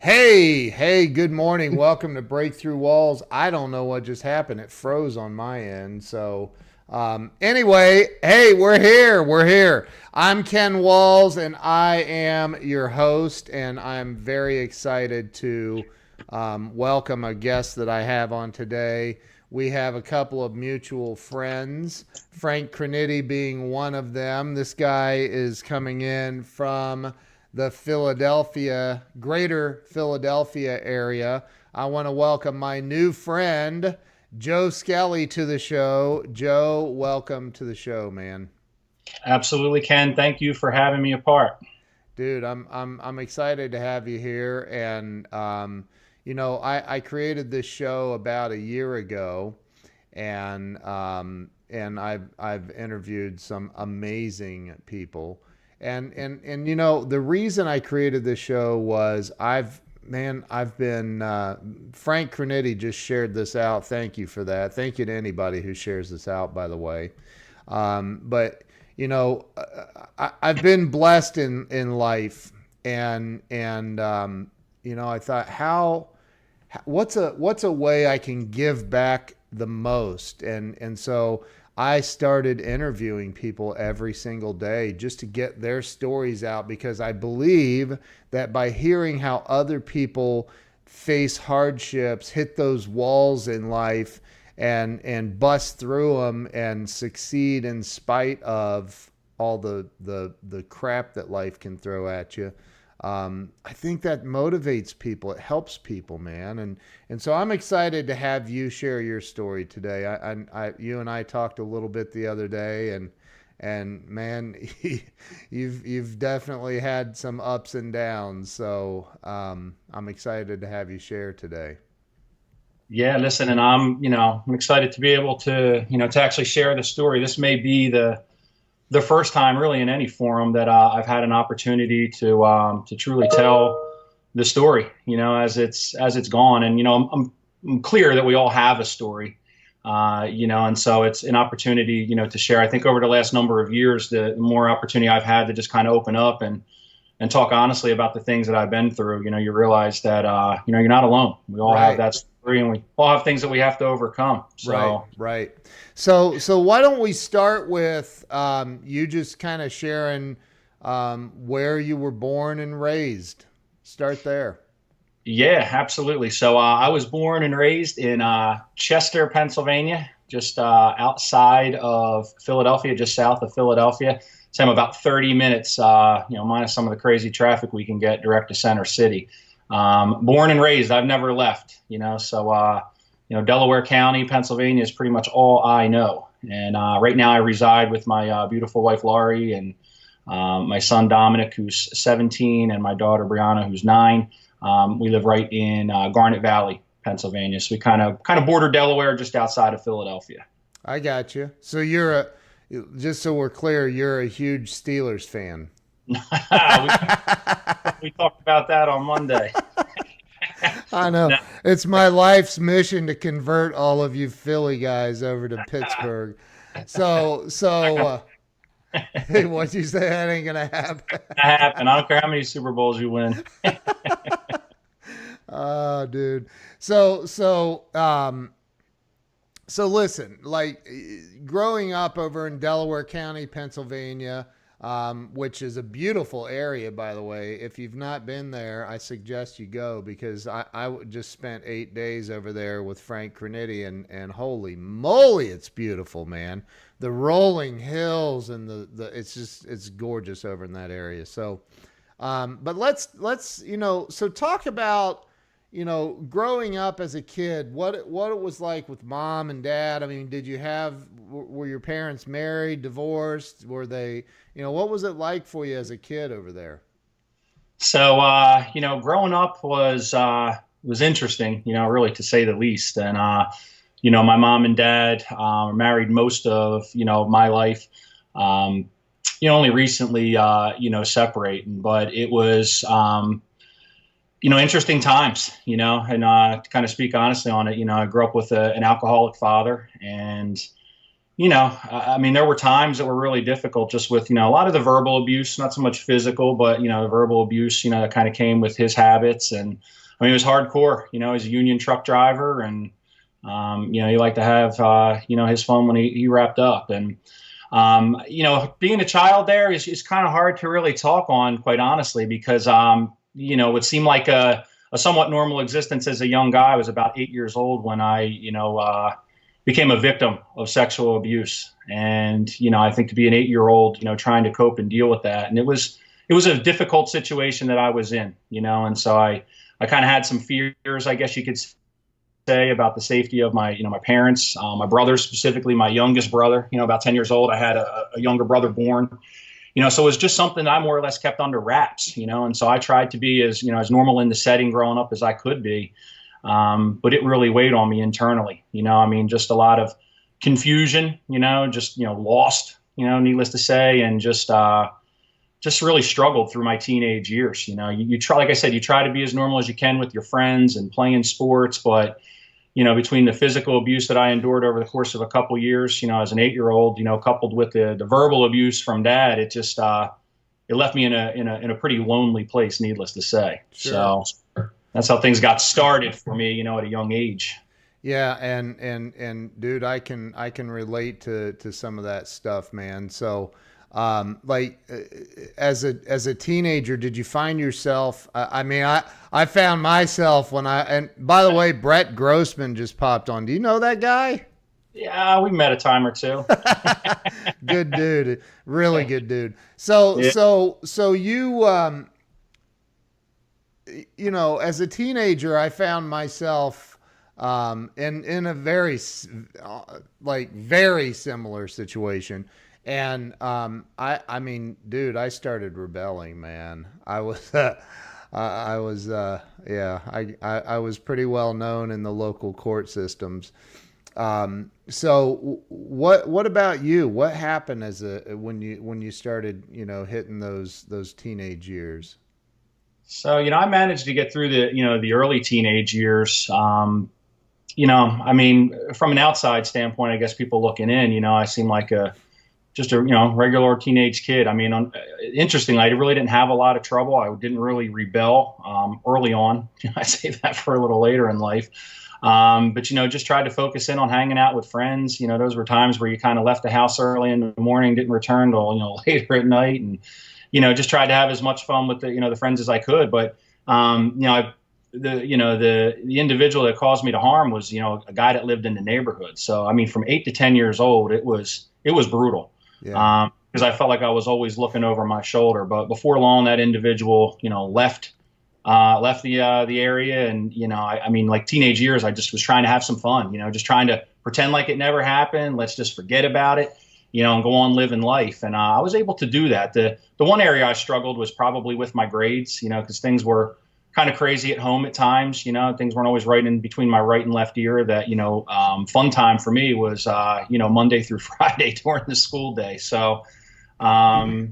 Hey, good morning. Welcome to Breakthrough Walls. I don't know what just happened. It froze on my end. Anyway, hey, we're here. We're here. I'm Ken Walls, and I am your host, and I'm very excited to welcome a guest that I have on today. We have a couple of mutual friends, Frank Crinitti being one of them. This guy is coming in from the greater Philadelphia area. I want to welcome my new friend, Joe Skelley, to the show. Joe, welcome to the show, man. Absolutely, Ken. Thank you for having me apart. Dude, I'm excited to have you here. I created this show about a year ago, and I've interviewed some amazing people. And the reason I created this show was I've been Frank Crinitti just shared this out. Thank you for that. Thank you to anybody who shares this out, by the way. But I've been blessed in life, and I thought, what's a way I can give back the most, and so I started interviewing people every single day just to get their stories out, because I believe that by hearing how other people face hardships, hit those walls in life, and bust through them and succeed in spite of all the crap that life can throw at you. I think that motivates people. It helps people, man. And so I'm excited to have you share your story today. You and I talked a little bit the other day, and man, you've definitely had some ups and downs. So I'm excited to have you share today. Yeah, listen, and I'm excited to be able to actually share the story. This may be the first time, really, in any forum that I've had an opportunity to truly tell the story, as it's gone. And I'm clear that we all have a story, and so it's an opportunity, to share. I think over the last number of years, the more opportunity I've had to just kind of open up and talk honestly about the things that I've been through. You realize that you're not alone. We all have Right. that story, and we all have things that we have to overcome. Right, So right. So why don't we start with you just kind of sharing where you were born and raised? Start there. yeah, absolutely. So I was born and raised in Chester, Pennsylvania, just outside of Philadelphia, just south of Philadelphia. So I'm about 30 minutes, minus some of the crazy traffic we can get direct to Center City. Born and raised, I've never left. Delaware County, Pennsylvania is pretty much all I know. And right now I reside with my beautiful wife Laurie and my son Dominic, who's 17, and my daughter Brianna, who's 9. We live right in Garnet Valley, Pennsylvania. So we kind of border Delaware, just outside of Philadelphia. I got you. So just so we're clear, you're a huge Steelers fan. we talked about that on Monday. I know. No, It's my life's mission to convert all of you Philly guys over to Pittsburgh. Hey, what'd you say? That ain't gonna happen. that happened. I don't care how many Super Bowls you win. Oh, dude. So so um so listen, like growing up over in Delaware County, Pennsylvania, which is a beautiful area, by the way. If you've not been there, I suggest you go, because I just spent 8 days over there with Frank Crinitti, and holy moly, it's beautiful, man. The rolling hills and it's gorgeous over in that area. But let's talk about growing up as a kid, what it was like with mom and dad. I mean, were your parents married, divorced? Were they, what was it like for you as a kid over there? So growing up was interesting, really to say the least. And my mom and dad were married most of my life. Um, only recently separating, but it was interesting times. And to kind of speak honestly on it, I grew up with an alcoholic father, and I mean, there were times that were really difficult just with, a lot of the verbal abuse, not so much physical, but, the verbal abuse, that kind of came with his habits. And I mean, it was hardcore, he's a union truck driver and, he liked to have, his fun when he wrapped up. And, being a child there is kind of hard to really talk on, quite honestly, because, it seemed like a somewhat normal existence as a young guy. I was about 8 years old when I, became a victim of sexual abuse. And, I think to be an 8-year-old, trying to cope and deal with that. And it was a difficult situation that I was in, and so I kind of had some fears, I guess you could say, about the safety of my, my parents, my brother, specifically my youngest brother, about 10 years old. I had a younger brother born, so it was just something I more or less kept under wraps, and so I tried to be as, as normal in the setting growing up as I could be. But it really weighed on me internally, I mean, just a lot of confusion, just, lost, needless to say, and just really struggled through my teenage years. You try, like I said, you try to be as normal as you can with your friends and playing sports, but, between the physical abuse that I endured over the course of a couple years, as an 8-year-old, coupled with the verbal abuse from dad, it just, it left me in a pretty lonely place, needless to say. Sure. So that's how things got started for me, at a young age. Yeah, and dude, I can relate to some of that stuff, man. So, as a teenager, did you find yourself? I mean, I found myself and by the way, Brett Grossman just popped on. Do you know that guy? Yeah, we met a time or two. Good dude, really good dude. So yeah. So you as a teenager, I found myself in a very very similar situation. And I mean, dude, I started rebelling, man. I was pretty well known in the local court systems. So what about you? What happened when you started, hitting those teenage years? So, I managed to get through the early teenage years. I mean, from an outside standpoint, I guess people looking in, I seem like just a regular teenage kid. I mean, interestingly, I really didn't have a lot of trouble. I didn't really rebel early on. I save that for a little later in life. But just tried to focus in on hanging out with friends. Those were times where you kind of left the house early in the morning, didn't return till later at night, and just tried to have as much fun with the friends as I could. But the individual that caused me to harm was a guy that lived in the neighborhood. So I mean, from 8 to 10 years old, it was brutal. Yeah. Because I felt like I was always looking over my shoulder. But before long, that individual, left the area, and I mean, like teenage years, I just was trying to have some fun, just trying to pretend like it never happened. Let's just forget about it, and go on living life. And I was able to do that. The one area I struggled was probably with my grades, because things were kind of crazy at home at times. Things weren't always right in between my right and left ear. That fun time for me was Monday through Friday during the school day. So my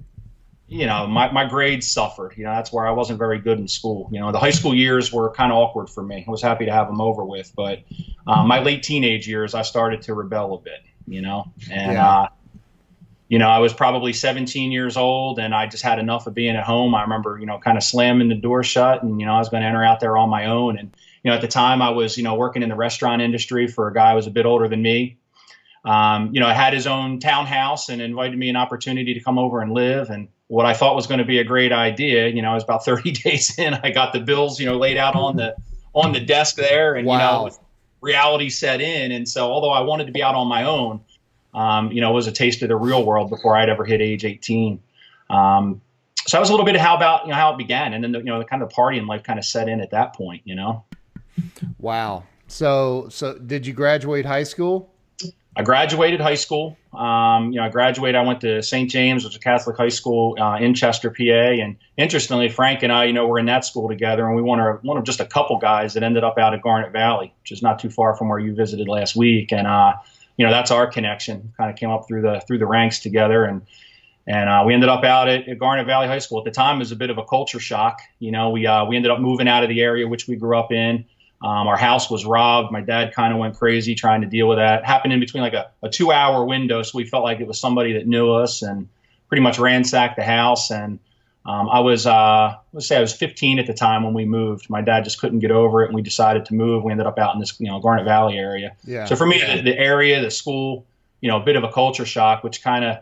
grades suffered. That's where I wasn't very good in school. The high school years were kind of awkward for me. I was happy to have them over with, but my late teenage years, I started to rebel a bit. And yeah. I was probably 17 years old, and I just had enough of being at home. I remember, kind of slamming the door shut, and, I was going to enter out there on my own. And, at the time I was, working in the restaurant industry for a guy who was a bit older than me. I had his own townhouse and invited me an opportunity to come over and live. And what I thought was going to be a great idea, it was about 30 days in, I got the bills, laid out on the desk there, and, wow. Reality set in. And so although I wanted to be out on my own, it was a taste of the real world before I'd ever hit age 18. So that was a little bit of how it began. And then, the kind of party in life kind of set in at that point, Wow. So did you graduate high school? I graduated high school. I graduated, I went to St. James, which is a Catholic high school in Chester, PA. And interestingly, Frank and I, were in that school together, and we were one of just a couple guys that ended up out at Garnet Valley, which is not too far from where you visited last week. And, that's our connection. Kind of came up through the ranks together, and we ended up out at Garnet Valley High School. At the time, it was a bit of a culture shock. We ended up moving out of the area which we grew up in. Our house was robbed. My dad kind of went crazy trying to deal with that. It happened in between like a 2-hour window, so we felt like it was somebody that knew us and pretty much ransacked the house. And let's say I was 15 at the time when we moved. My dad just couldn't get over it, and we decided to move. We ended up out in this, Garnet Valley area. Yeah. So for me, the area, the school, a bit of a culture shock, which kind of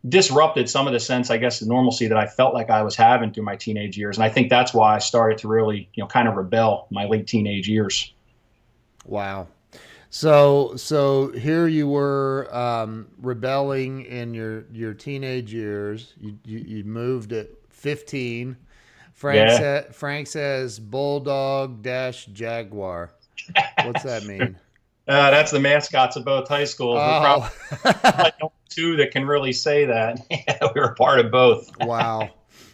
disrupted some of the sense, I guess, the normalcy that I felt like I was having through my teenage years. And I think that's why I started to really, kind of rebel my late teenage years. Wow. So here you were rebelling in your teenage years. You moved at 15. Frank says bulldog dash jaguar. What's that mean? That's the mascots of both high schools. Oh. We're probably two that can really say that. We were part of both. Wow.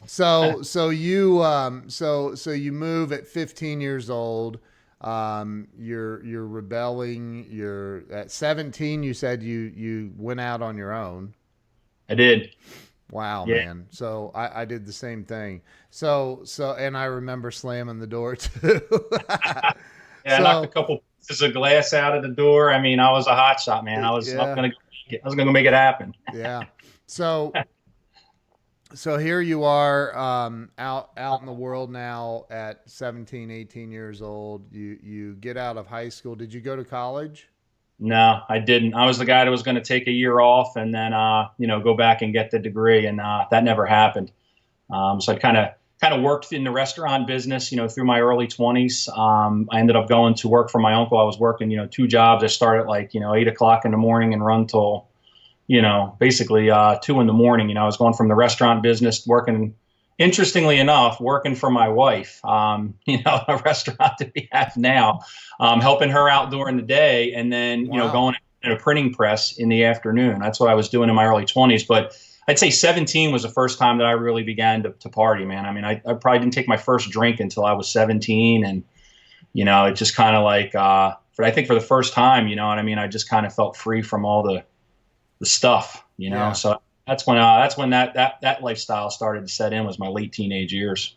So you move at 15 years old. You're rebelling. You're at 17. You said you went out on your own. I did. Wow, yeah. Man. So I did the same thing. So and I remember slamming the door too. I knocked a couple pieces of glass out of the door. I mean, I was a hot shot, man. I was going to make it happen. Yeah. So here you are out in the world now at 17, 18 years old. You get out of high school. Did you go to college? No, I didn't. I was the guy that was going to take a year off and then, go back and get the degree. And that never happened. So I kind of worked in the restaurant business, through my early 20s. I ended up going to work for my uncle. I was working, 2 jobs. I started at 8 o'clock in the morning and run till, basically 2 in the morning. I was going from the restaurant business, working, interestingly enough, working for my wife, a restaurant that we have now, helping her out during the day and then, going to a printing press in the afternoon. That's what I was doing in my early 20s. But I'd say 17 was the first time that I really began to party, man. I mean, I probably didn't take my first drink until I was 17. And, it just kind of I think for the first time, I just kind of felt free from all the stuff, Yeah. So that's when that lifestyle started to set in, was my late teenage years.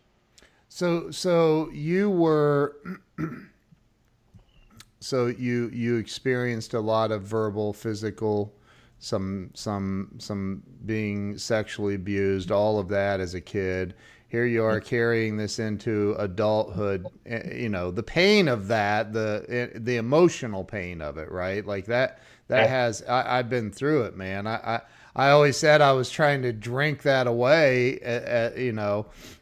So you were, so you experienced a lot of verbal, physical, some being sexually abused, all of that as a kid. Here you are carrying this into adulthood, the pain of that, the emotional pain of it, right? Like that has, I've been through it, man. I always said I was trying to drink that away,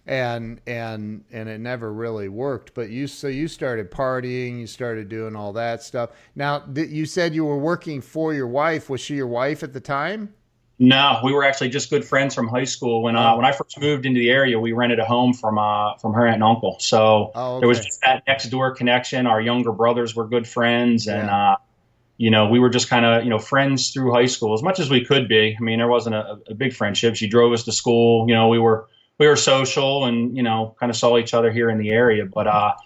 and it never really worked. But you started partying, you started doing all that stuff. Now, you said you were working for your wife. Was she your wife at the time? No, we were actually just good friends from high school. When I first moved into the area, we rented a home from her aunt and uncle. So There was just that next door connection. Our younger brothers were good friends, and we were just kind of, friends through high school as much as we could be. I mean, there wasn't a big friendship. She drove us to school. We were social and, kind of saw each other here in the area. But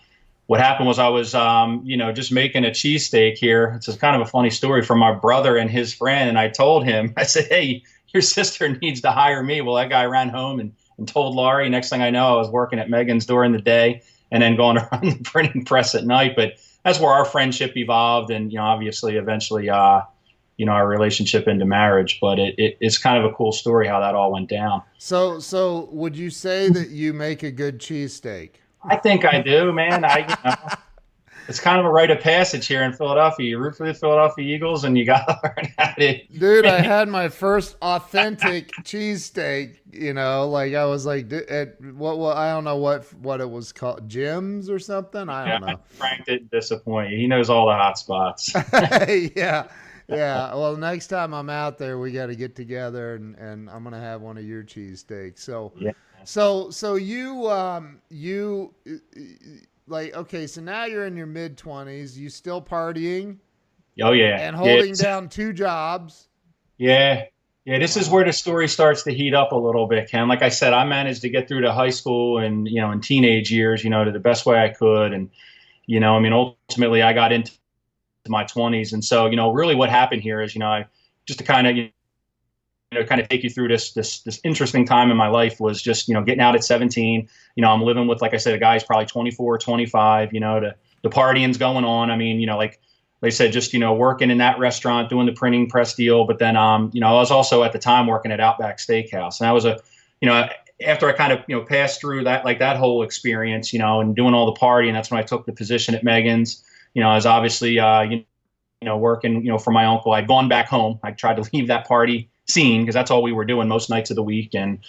what happened was I was, just making a cheesesteak here. It's kind of a funny story from my brother and his friend. And I told him, I said, hey, your sister needs to hire me. Well, that guy ran home and told Laurie. Next thing I know, I was working at Megan's during the day and then going to run the printing press at night. But that's where our friendship evolved, and obviously, eventually, our relationship into marriage. But it's kind of a cool story how that all went down. So would you say that you make a good cheesesteak? I think I do, man. It's kind of a rite of passage here in Philadelphia. You root for the Philadelphia Eagles, and you got to learn how to. Dude, I had my first authentic cheesesteak. I was like, what? I don't know what it was called, Jim's or something. I don't know. Frank didn't disappoint you. He knows all the hot spots. Yeah. Well, next time I'm out there, we got to get together, and I'm gonna have one of your cheesesteaks. So, yeah. So you okay, so now you're in your mid-20s. You still partying? Oh, yeah. And holding down 2 jobs? Yeah. Yeah, this is where the story starts to heat up a little bit, Ken. Like I said, I managed to get through to high school and, in teenage years, to the best way I could. And, ultimately I got into my 20s. And so, really what happened here is, just to kind of take you through this interesting time in my life was just, getting out at 17. I'm living with, like I said, a guy who's probably 24, 25, to the partying's going on. I mean, like they said, just, working in that restaurant, doing the printing press deal. But then, I was also at the time working at Outback Steakhouse. And that was after I kind of, passed through that, like that whole experience, and doing all the partying, that's when I took the position at Megan's. I was obviously, working, for my uncle. I'd gone back home. I tried to leave that party scene because that's all we were doing most nights of the week. And,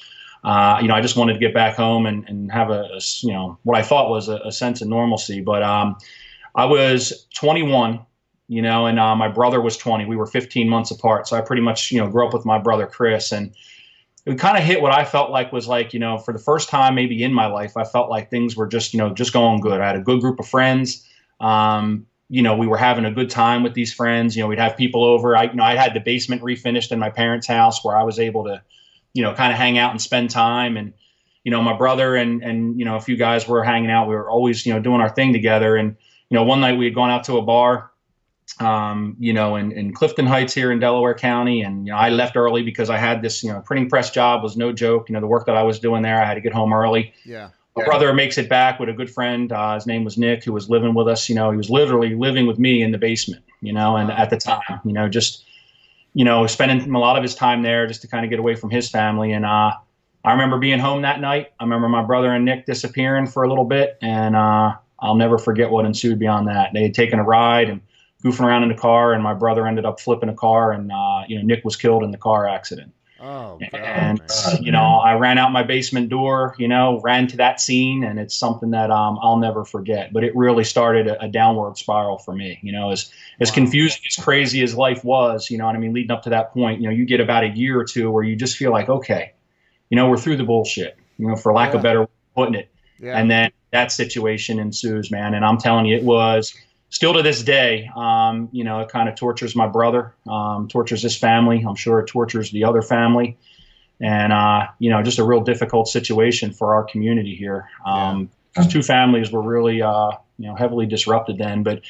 I just wanted to get back home and have what I thought was a sense of normalcy. But I was 21, and my brother was 20. We were 15 months apart. So I pretty much, grew up with my brother, Chris. And it kind of hit what I felt like was like, for the first time maybe in my life, I felt like things were just, just going good. I had a good group of friends. We were having a good time with these friends. We'd have people over. I had the basement refinished in my parents' house where I was able to, kind of hang out and spend time. And, my brother and a few guys were hanging out. We were always, doing our thing together. And, one night we had gone out to a bar, in Clifton Heights here in Delaware County. And, I left early because I had this, printing press job was no joke. The work that I was doing there, I had to get home early. Yeah. My brother makes it back with a good friend. His name was Nick, who was living with us. He was literally living with me in the basement, and at the time, just, spending a lot of his time there just to kind of get away from his family. And I remember being home that night. I remember my brother and Nick disappearing for a little bit. And I'll never forget what ensued beyond that. They had taken a ride and goofing around in the car, and my brother ended up flipping a car, and, Nick was killed in the car accident. Oh, God, and, I ran out my basement door, ran to that scene, and it's something that I'll never forget. But it really started a downward spiral for me, as confusing, as crazy as life was, leading up to that point, you get about a year or two where you just feel like, okay, we're through the bullshit, for lack of better way of putting it. Yeah. And then that situation ensues, man. And I'm telling you, it was still to this day, it kind of tortures my brother, tortures his family. I'm sure it tortures the other family. And, just a real difficult situation for our community here. Two families were really, heavily disrupted then. But,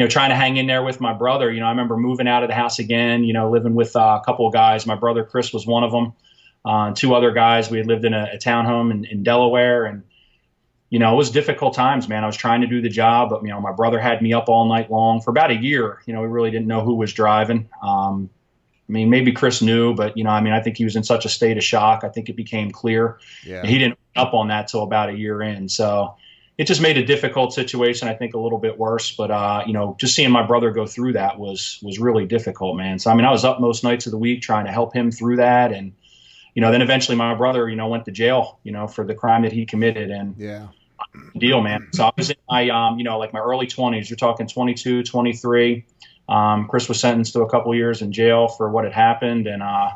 trying to hang in there with my brother, I remember moving out of the house again, living with a couple of guys. My brother, Chris, was one of them. Two other guys. We had lived in a townhome in Delaware. And, it was difficult times, man. I was trying to do the job, but, my brother had me up all night long for about a year. We really didn't know who was driving. Maybe Chris knew, but, I think he was in such a state of shock. I think it became clear. Yeah. And he didn't up on that till about a year in. So it just made a difficult situation, I think, a little bit worse. But, just seeing my brother go through that was really difficult, man. So, I was up most nights of the week trying to help him through that. And, then eventually my brother, went to jail, for the crime that he committed. And yeah. Deal, man. So I was in my, like my early 20s. You're talking 22, 23. Chris was sentenced to a couple of years in jail for what had happened. And I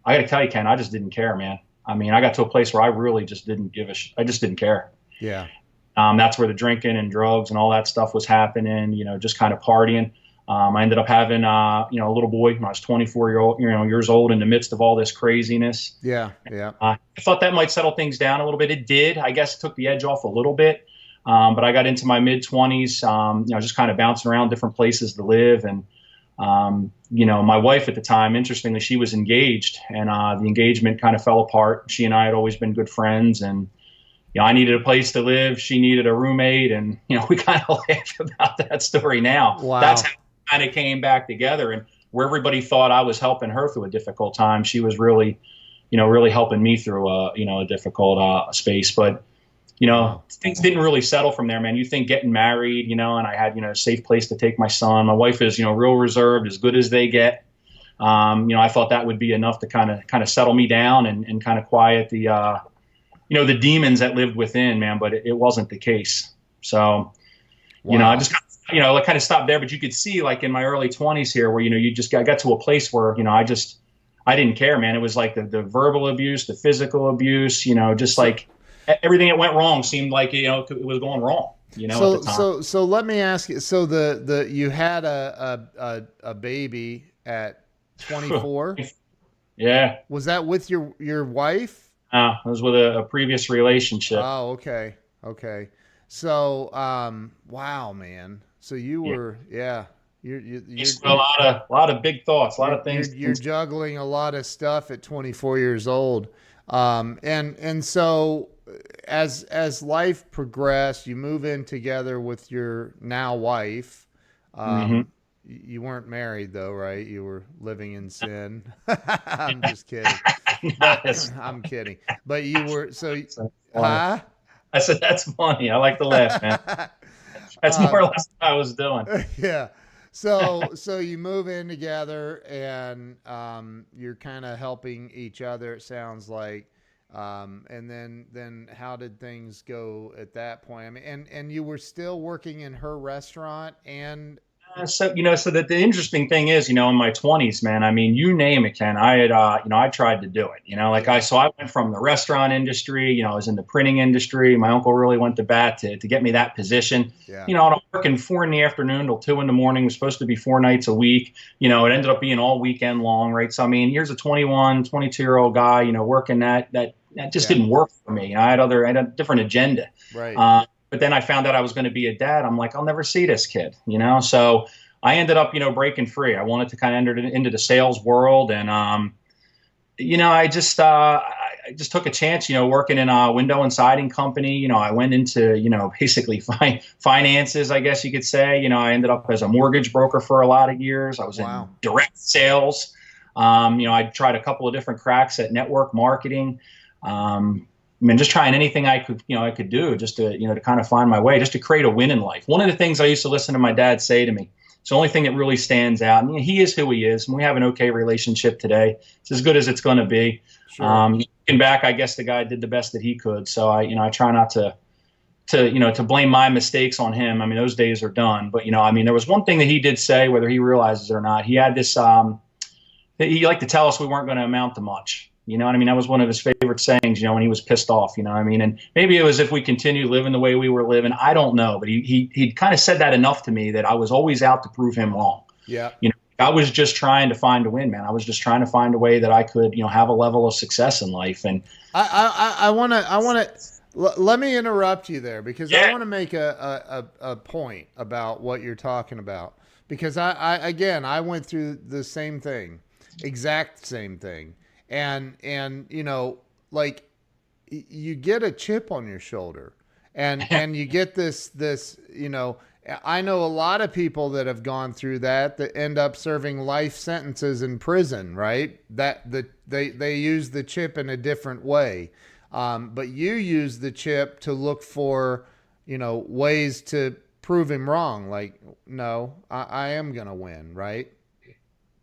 got to tell you, Ken, I just didn't care, man. I got to a place where I really just didn't give a shit. I just didn't care. Yeah. That's where the drinking and drugs and all that stuff was happening, just kind of partying. I ended up having, a little boy when I was years old in the midst of all this craziness. Yeah. Yeah. I thought that might settle things down a little bit. It did. I guess it took the edge off a little bit. But I got into my mid 20s, just kind of bouncing around different places to live. And, my wife at the time, interestingly, she was engaged, and the engagement kind of fell apart. She and I had always been good friends, and, I needed a place to live. She needed a roommate. And, we kind of laugh about that story now. Wow. That's how kind of came back together, and where everybody thought I was helping her through a difficult time, she was really, really helping me through a difficult space. But, things didn't really settle from there, man. You think getting married, and I had, a safe place to take my son. My wife is, real reserved, as good as they get. I thought that would be enough to kind of settle me down and kind of quiet the, the demons that lived within, man. But it wasn't the case. So, Wow. I just kind of stopped there, but you could see, like, in my early 20s here where, I got to a place where, I didn't care, man. It was like the verbal abuse, the physical abuse, just like everything that went wrong seemed like, it was going wrong, at the time. So let me ask you, so you had a baby at 24? Yeah. Was that with your wife? It was with a previous relationship. Oh, okay. Okay. So, wow, man. So you were, you're a lot of big thoughts, a lot of things. You're juggling a lot of stuff at 24 years old. And so as life progressed, you move in together with your now wife. Hmm. You weren't married though, right? You were living in sin. I'm just kidding, but That's I'm kidding. But you were so, funny. huh? I said, that's funny. I like to laugh, man. That's more or um, less what I was doing. yeah. So you move in together, and you're kind of helping each other. It sounds like. And then how did things go at that point? I mean, and you were still working in her restaurant, and So that the interesting thing is, in my 20s, man, I mean, you name it, Ken, I had, I tried to do it, yeah, so I went from the restaurant industry, I was in the printing industry. My uncle really went to bat to get me that position. yeah, I was working 4 in the afternoon till 2 in the morning. It was supposed to be 4 nights a week. It ended up being all weekend long, right? So, I mean, here's a 21, 22-year-old guy, working that just yeah, didn't work for me. I had a different agenda. right, But then I found out I was going to be a dad. I'm like, I'll never see this kid. So I ended up, breaking free. I wanted to kind of enter into the sales world, and I just took a chance, working in a window and siding company. I went into, basically finances, I guess you could say. I ended up as a mortgage broker for a lot of years. I was in wow, direct sales. I tried a couple of different cracks at network marketing. I mean, just trying anything I could do just to kind of find my way, just to create a win in life. One of the things I used to listen to my dad say to me, it's the only thing that really stands out. And he is who he is, and we have an okay relationship today. It's as good as it's going to be. sure, Looking back, I guess the guy did the best that he could. So I try not to blame my mistakes on him. I mean, those days are done. But I mean, there was one thing that he did say, whether he realizes it or not. He had this. He liked to tell us we weren't going to amount to much. You know what I mean? That was one of his favorite sayings, when he was pissed off, you know what I mean? And maybe it was if we continued living the way we were living. I don't know. But he kind of said that enough to me that I was always out to prove him wrong. yeah. I was just trying to find a win, man. I was just trying to find a way that I could, have a level of success in life. And I want to let me interrupt you there, because I yeah, want to make a point about what you're talking about, because I went through the same thing, exact same thing. And like, you get a chip on your shoulder, and you get this I know a lot of people that have gone through that end up serving life sentences in prison, right? They use the chip in a different way. But you use the chip to look for, ways to prove him wrong. Like, no, I am going to win, right?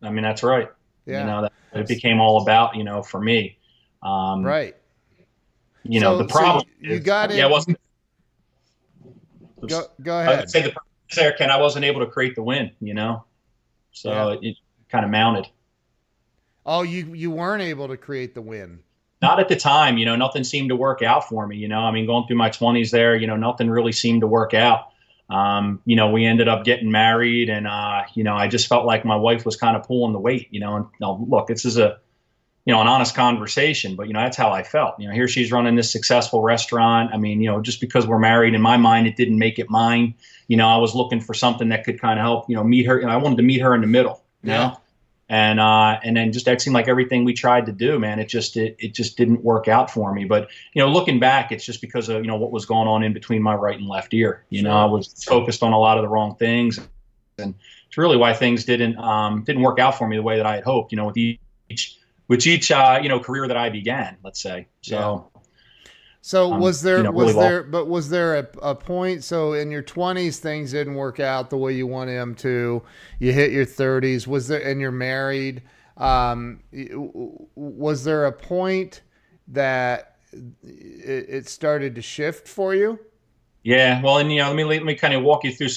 I mean, that's right. Yeah. That it became all about, for me. Right. The So problem you is, got yeah, in. it wasn't. Go I'd ahead. say the problem is there, Ken, I wasn't able to create the win, Yeah. so it kind of mounted. Oh, you weren't able to create the win. Not at the time, nothing seemed to work out for me. I mean, going through my 20s there, nothing really seemed to work out. We ended up getting married, and I just felt like my wife was kind of pulling the weight. And look, this is an honest conversation, but that's how I felt. Here she's running this successful restaurant. I mean, just because we're married, in my mind, it didn't make it mine. I was looking for something that could kind of help, meet her. I wanted to meet her in the middle, Yeah. and then just that seemed like everything we tried to do, man, it just didn't work out for me. But looking back, it's just because of what was going on in between my right and left ear. I Sure. was focused on a lot of the wrong things, and it's really why things didn't work out for me the way that I had hoped. With each career that I began, let's say. So. Yeah. So Really was there a point? So in your 20s, things didn't work out the way you wanted them to. You hit your 30s. And you're married. Was there a point that it started to shift for you? Yeah, well, and let me kind of walk you through.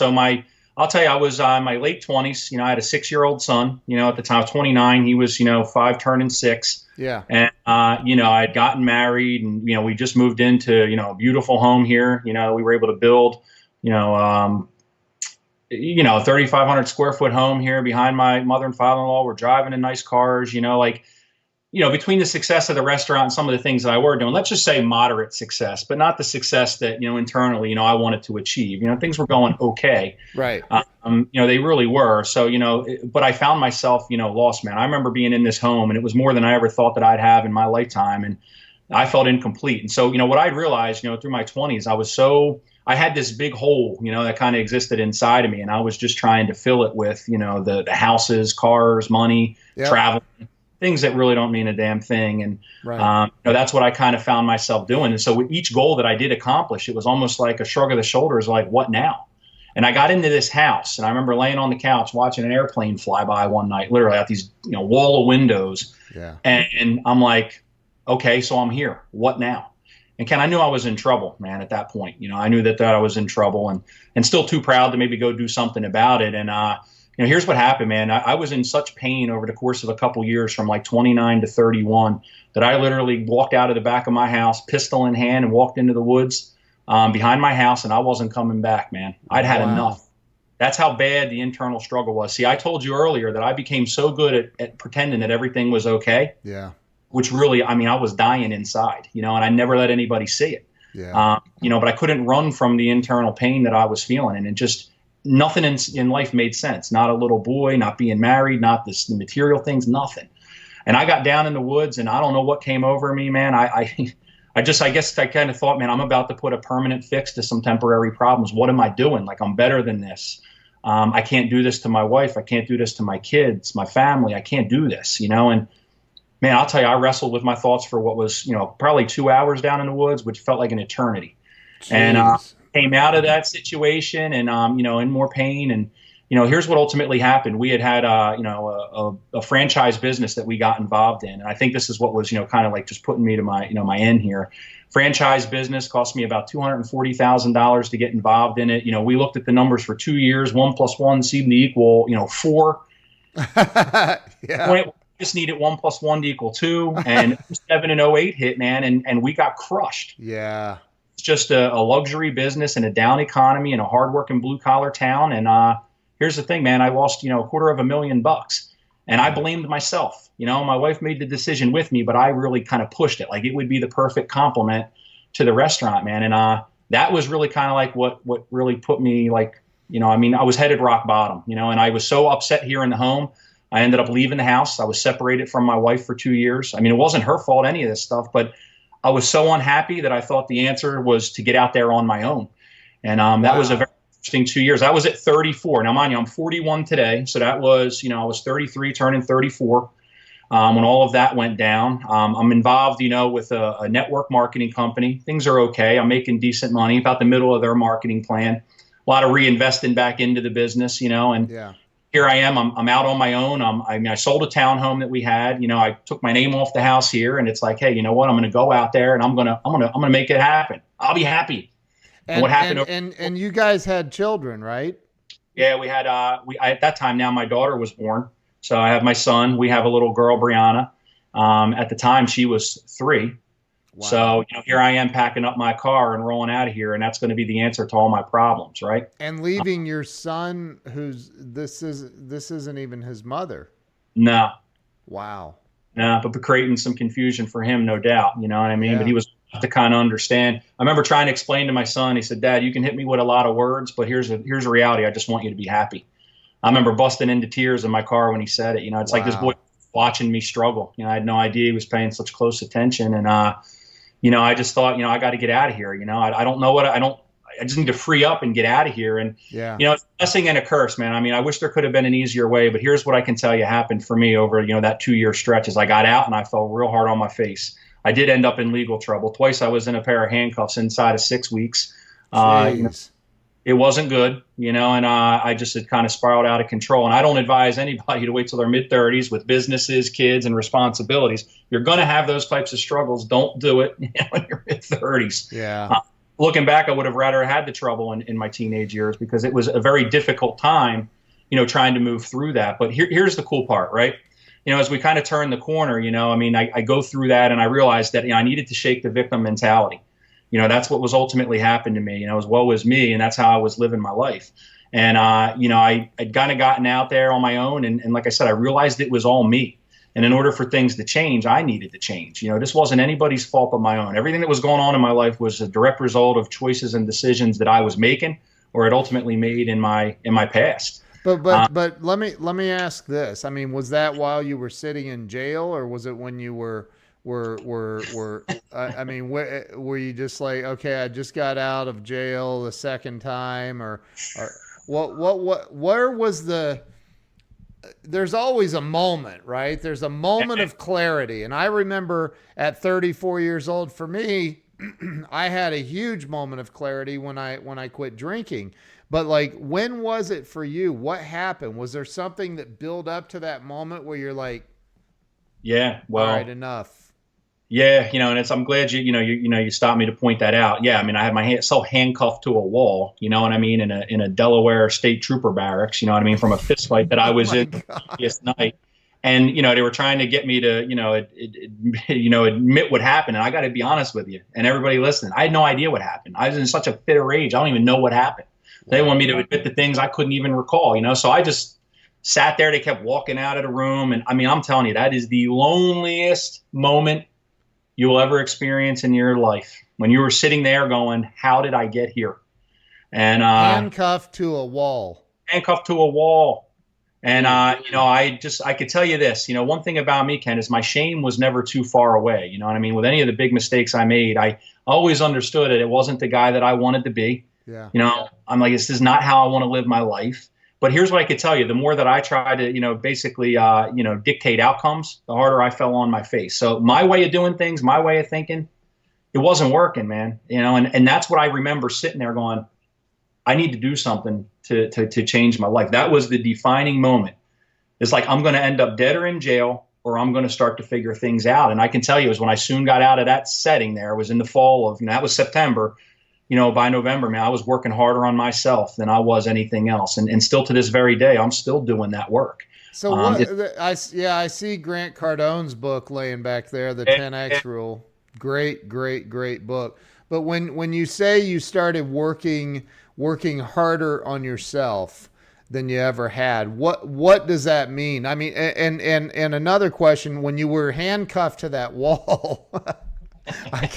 I'll tell you, I was in my late 20s. I had a 6-year-old son. At the time, I was 29. He was 5 turning 6. Yeah. And I had gotten married, and we just moved into a beautiful home here. We were able to build a 3,500 square foot home here behind my mother and father-in-law. We're driving in nice cars. Between the success of the restaurant and some of the things that I were doing, let's just say moderate success, but not the success that, internally, I wanted to achieve. Things were going okay. Right. They really were. So, but I found myself, lost, man. I remember being in this home, and it was more than I ever thought that I'd have in my lifetime. And, I felt incomplete. And so, what I realized, through my 20s, I had this big hole, that kind of existed inside of me. And I was just trying to fill it with, the houses, cars, money, Yep. travel, things that really don't mean a damn thing. And Right. that's what I kind of found myself doing. And so with each goal that I did accomplish, it was almost like a shrug of the shoulders, like, what now? And I got into this house, and I remember laying on the couch watching an airplane fly by one night, literally out these wall of windows. Yeah. And I'm like, okay, so I'm here. What now? And Ken, I knew I was in trouble, man, at that point. I knew that I was in trouble, and still too proud to maybe go do something about it. And here's what happened, man. I was in such pain over the course of a couple years, from like 29 to 31, that I literally walked out of the back of my house, pistol in hand, and walked into the woods behind my house, and I wasn't coming back, man. I'd had enough. That's how bad the internal struggle was. See, I told you earlier that I became so good at pretending that everything was okay. Yeah. Which really, I was dying inside, and I never let anybody see it. Yeah. But I couldn't run from the internal pain that I was feeling. And it just, nothing in life made sense. Not a little boy, not being married, not the material things, nothing. And I got down in the woods, and I don't know what came over me, man. I guess I kind of thought, man, I'm about to put a permanent fix to some temporary problems. What am I doing? Like, I'm better than this. I can't do this to my wife. I can't do this to my kids, my family. I can't do this, and man, I'll tell you, I wrestled with my thoughts for what was, probably 2 hours down in the woods, which felt like an eternity. Jeez. And came out of that situation, and in more pain. And here's what ultimately happened. We had a franchise business that we got involved in, and I think this is what was kind of like just putting me to my my end here. Franchise business cost me about $240,000 to get involved in it. We looked at the numbers for 2 years. 1 + 1 seemed to equal 4. Yeah. Just needed 1 + 1 to equal 2, and 07 and 08 hit, man, and we got crushed. Yeah. It's just a luxury business in a down economy in a hardworking blue collar town. And here's the thing, man, I lost $250,000, and I blamed myself. My wife made the decision with me, but I really kind of pushed it like it would be the perfect complement to the restaurant, man. And that was really kind of like what really put me like, I was headed rock bottom, and I was so upset here in the home. I ended up leaving the house. I was separated from my wife for 2 years. It wasn't her fault, any of this stuff, but I was so unhappy that I thought the answer was to get out there on my own. And that was a very interesting 2 years. I was at 34. Now, mind you, I'm 41 today. So that was, I was 33, turning 34 when all of that went down. I'm involved, with a network marketing company. Things are okay. I'm making decent money, about the middle of their marketing plan. A lot of reinvesting back into the business, and Yeah. Here I am. I'm out on my own. I sold a townhome that we had. I took my name off the house here, and it's like, hey, you know what? I'm going to go out there, and I'm going to make it happen. I'll be happy. And what happened? And you guys had children, right? Yeah, we had. At that time, now my daughter was born, so I have my son. We have a little girl, Brianna. At the time, she was 3. Wow. So here I am packing up my car and rolling out of here, and that's going to be the answer to all my problems, right? And leaving your son, this isn't even his mother. No. Wow. No, but creating some confusion for him, no doubt. You know what I mean? Yeah. But he was to kind of understand. I remember trying to explain to my son. He said, "Dad, you can hit me with a lot of words, but here's a reality. I just want you to be happy." I remember busting into tears in my car when he said it. It's like this boy watching me struggle. I had no idea he was paying such close attention, and I just thought, I got to get out of here. I don't know I just need to free up and get out of here. And, yeah. It's a blessing and a curse, man. I wish there could have been an easier way, but here's what I can tell you happened for me over, that 2-year stretch is I got out and I fell real hard on my face. I did end up in legal trouble. Twice I was in a pair of handcuffs inside of 6 weeks. It wasn't good, and I just had kind of spiraled out of control. And I don't advise anybody to wait till their mid-30s with businesses, kids, and responsibilities. You're going to have those types of struggles. Don't do it in your mid-30s. Yeah. Looking back, I would have rather had the trouble in my teenage years because it was a very difficult time, trying to move through that. But here's the cool part, right? As we kind of turn the corner, I go through that and I realized that I needed to shake the victim mentality. That's what was ultimately happened to me, as well as me. And that's how I was living my life. And, I'd kind of gotten out there on my own. And like I said, I realized it was all me. And in order for things to change, I needed to change. This wasn't anybody's fault but my own. Everything that was going on in my life was a direct result of choices and decisions that I was making or had ultimately made in my past. But let me ask this. Was that while you were sitting in jail, or was it when you were I mean, were you just like, okay, I just got out of jail the second time, or where was the? There's always a moment, right? There's a moment of clarity, and I remember at 34 years old, for me, I had a huge moment of clarity when I quit drinking. But like, when was it for you? What happened? Was there something that built up to that moment where you're like, Yeah, all right, well, enough? yeah, and I'm glad you stopped me to point that out. Yeah, I mean, I had my self handcuffed to a wall, you know what I mean, in a Delaware state trooper barracks, you know what I mean, from a fist fight that I Oh was my in the God. previous night. And they were trying to get me to admit what happened. And I got to be honest with you, and everybody listening, I had no idea what happened. I was in such a fit of rage, I don't even know what happened. They Wow. wanted me to admit the things I couldn't even recall. So I just sat there. They kept walking out of the room, and I mean, I'm telling you, that is the loneliest moment you will ever experience in your life, when you were sitting there going, how did I get here? And Handcuffed to a wall. handcuffed to a wall. And Dude. I could tell you this. One thing about me, Ken, is my shame was never too far away. You know what I mean? With any of the big mistakes I made, I always understood it wasn't the guy that I wanted to be. Yeah. I'm like, this is not how I want to live my life. But here's what I could tell you: the more that I try to, basically, dictate outcomes, the harder I fell on my face. So my way of doing things, my way of thinking, it wasn't working, man. And that's what I remember sitting there going, I need to do something to change my life. That was the defining moment. It's like, I'm going to end up dead or in jail, or I'm going to start to figure things out. And I can tell you, it was when I soon got out of that setting there. It was in the fall of, that was September. By November, man, I was working harder on myself than I was anything else. And still to this very day, I'm still doing that work. So I see Grant Cardone's book laying back there, the 10X rule. Great, great, great book. But when you say you started working harder on yourself than you ever had, what does that mean? I mean, and another question: when you were handcuffed to that wall, I,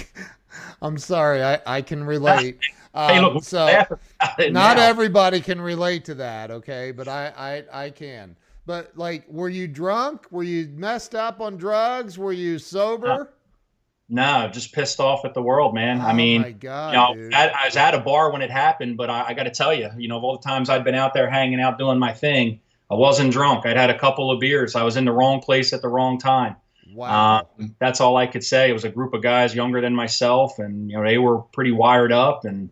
I'm sorry, I can relate. Hey, look, So laugh about it not now. everybody can relate to that, okay? But I can. But like, were you drunk? Were you messed up on drugs? Were you sober? No, just pissed off at the world, man. I Oh mean, my God, dude. I was at a bar when it happened, but I got to tell you, of all the times I'd been out there hanging out doing my thing, I wasn't drunk. I'd had a couple of beers. I was in the wrong place at the wrong time. Wow. That's all I could say. It was a group of guys younger than myself, and they were pretty wired up, and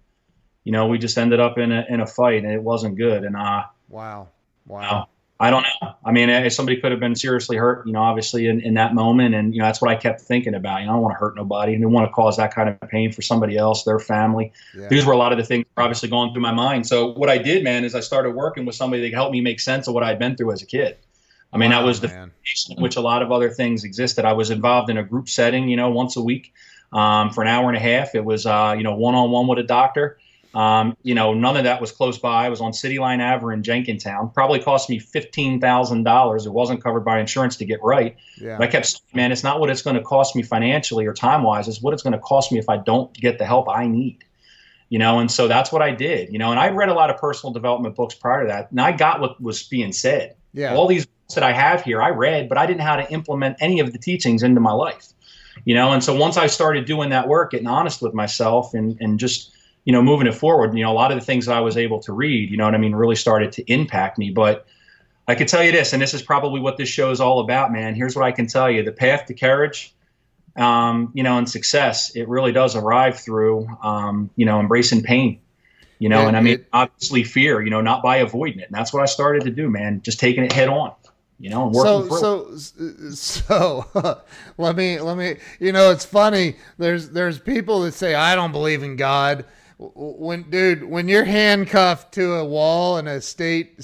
we just ended up in a fight, and it wasn't good. And Wow. uh, Wow. I don't know. I mean, somebody could have been seriously hurt, obviously in that moment. And, that's what I kept thinking about. I don't want to hurt nobody. I didn't want to cause that kind of pain for somebody else, their family. Yeah. These were a lot of the things that were obviously going through my mind. So what I did, man, is I started working with somebody that could help me make sense of what I'd been through as a kid. I mean, Wow, that was the man. foundation in which a lot of other things existed. I was involved in a group setting, once a week for an hour and a half. It was, one-on-one with a doctor. None of that was close by. I was on City Line Ave in Jenkintown. Probably cost me $15,000. It wasn't covered by insurance to get right. Yeah. But I kept saying, man, it's not what it's going to cost me financially or time-wise. It's what it's going to cost me if I don't get the help I need. And so that's what I did. And I read a lot of personal development books prior to that, and I got what was being said. Yeah. All these books that I have here, I read, but I didn't know how to implement any of the teachings into my life. And so once I started doing that work, getting honest with myself and just moving it forward, a lot of the things that I was able to read, really started to impact me. But I could tell you this, and this is probably what this show is all about, man. Here's what I can tell you. The path to courage, and success, it really does arrive through, embracing pain, and I mean, obviously fear, not by avoiding it. And that's what I started to do, man, just taking it head on, and working through it. So let me, it's funny. There's people that say, I don't believe in God. When you're handcuffed to a wall in a state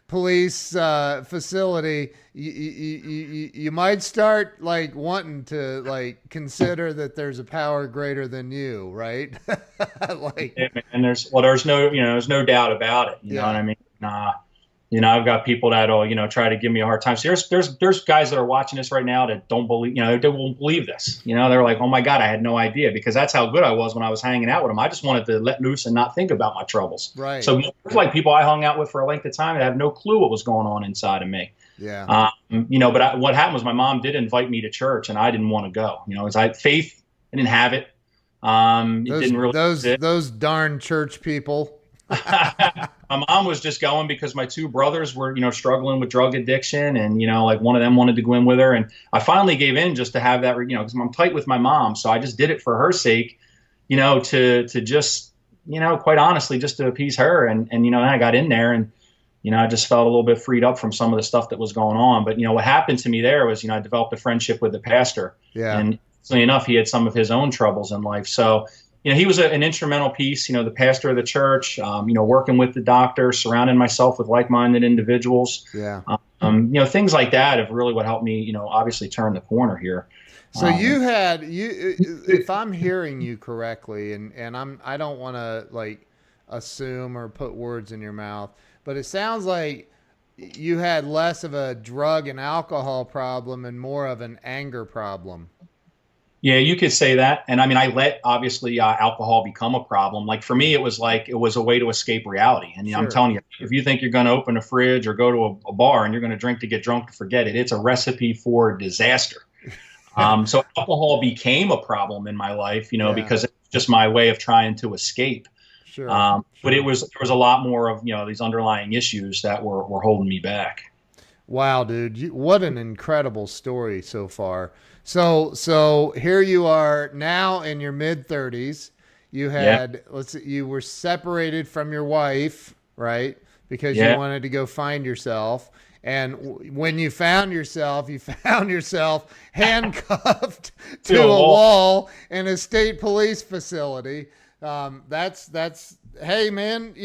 police facility, you might start like wanting to like consider that there's a power greater than you, right? And there's no doubt about it. You know what I mean? I've got people that'll, try to give me a hard time. So there's guys that are watching this right now that don't believe, they won't believe this. They're like, oh my God, I had no idea, because that's how good I was when I was hanging out with them. I just wanted to let loose and not think about my troubles. Right. So there's like people I hung out with for a length of time that have no clue what was going on inside of me. Yeah. But what happened was my mom did invite me to church, and I didn't want to go. Faith, I didn't have it. It didn't really those darn church people. My mom was just going because my two brothers were, struggling with drug addiction, and like one of them wanted to go in with her, and I finally gave in just to have that, because I'm tight with my mom, so I just did it for her sake, to just, quite honestly, just to appease her, and I got in there, and I just felt a little bit freed up from some of the stuff that was going on. But what happened to me there was, I developed a friendship with the pastor, and interestingly enough, he had some of his own troubles in life, so. He was an instrumental piece, the pastor of the church, working with the doctor, surrounding myself with like-minded individuals. Yeah. Things like that have really what helped me, obviously turn the corner here. So if I'm hearing you correctly, and I don't want to like assume or put words in your mouth, but it sounds like you had less of a drug and alcohol problem and more of an anger problem. Yeah, you could say that. And I mean, I let obviously alcohol become a problem. Like for me, it was a way to escape reality. And Sure. I'm telling you, if you think you're going to open a fridge or go to a bar and you're going to drink to get drunk to forget it, it's a recipe for disaster. So alcohol became a problem in my life, because it's just my way of trying to escape. Sure. But there was a lot more of, these underlying issues that were holding me back. Wow, dude. What an incredible story so far. So here you are now in your mid-30s. You had, you were separated from your wife, right? Because you wanted to go find yourself. And when you found yourself handcuffed to a wall in a state police facility. Hey man,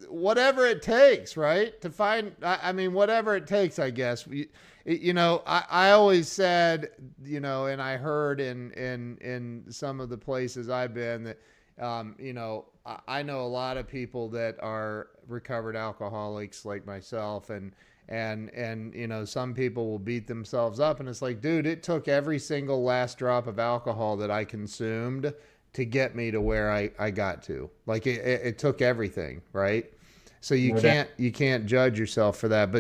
whatever it takes, right? To find, whatever it takes, I guess. I always said, and I heard in some of the places I've been that, I know a lot of people that are recovered alcoholics like myself, and some people will beat themselves up, and it's like, dude, it took every single last drop of alcohol that I consumed to get me to where I got to. Like it took everything, right? So you can't judge yourself for that.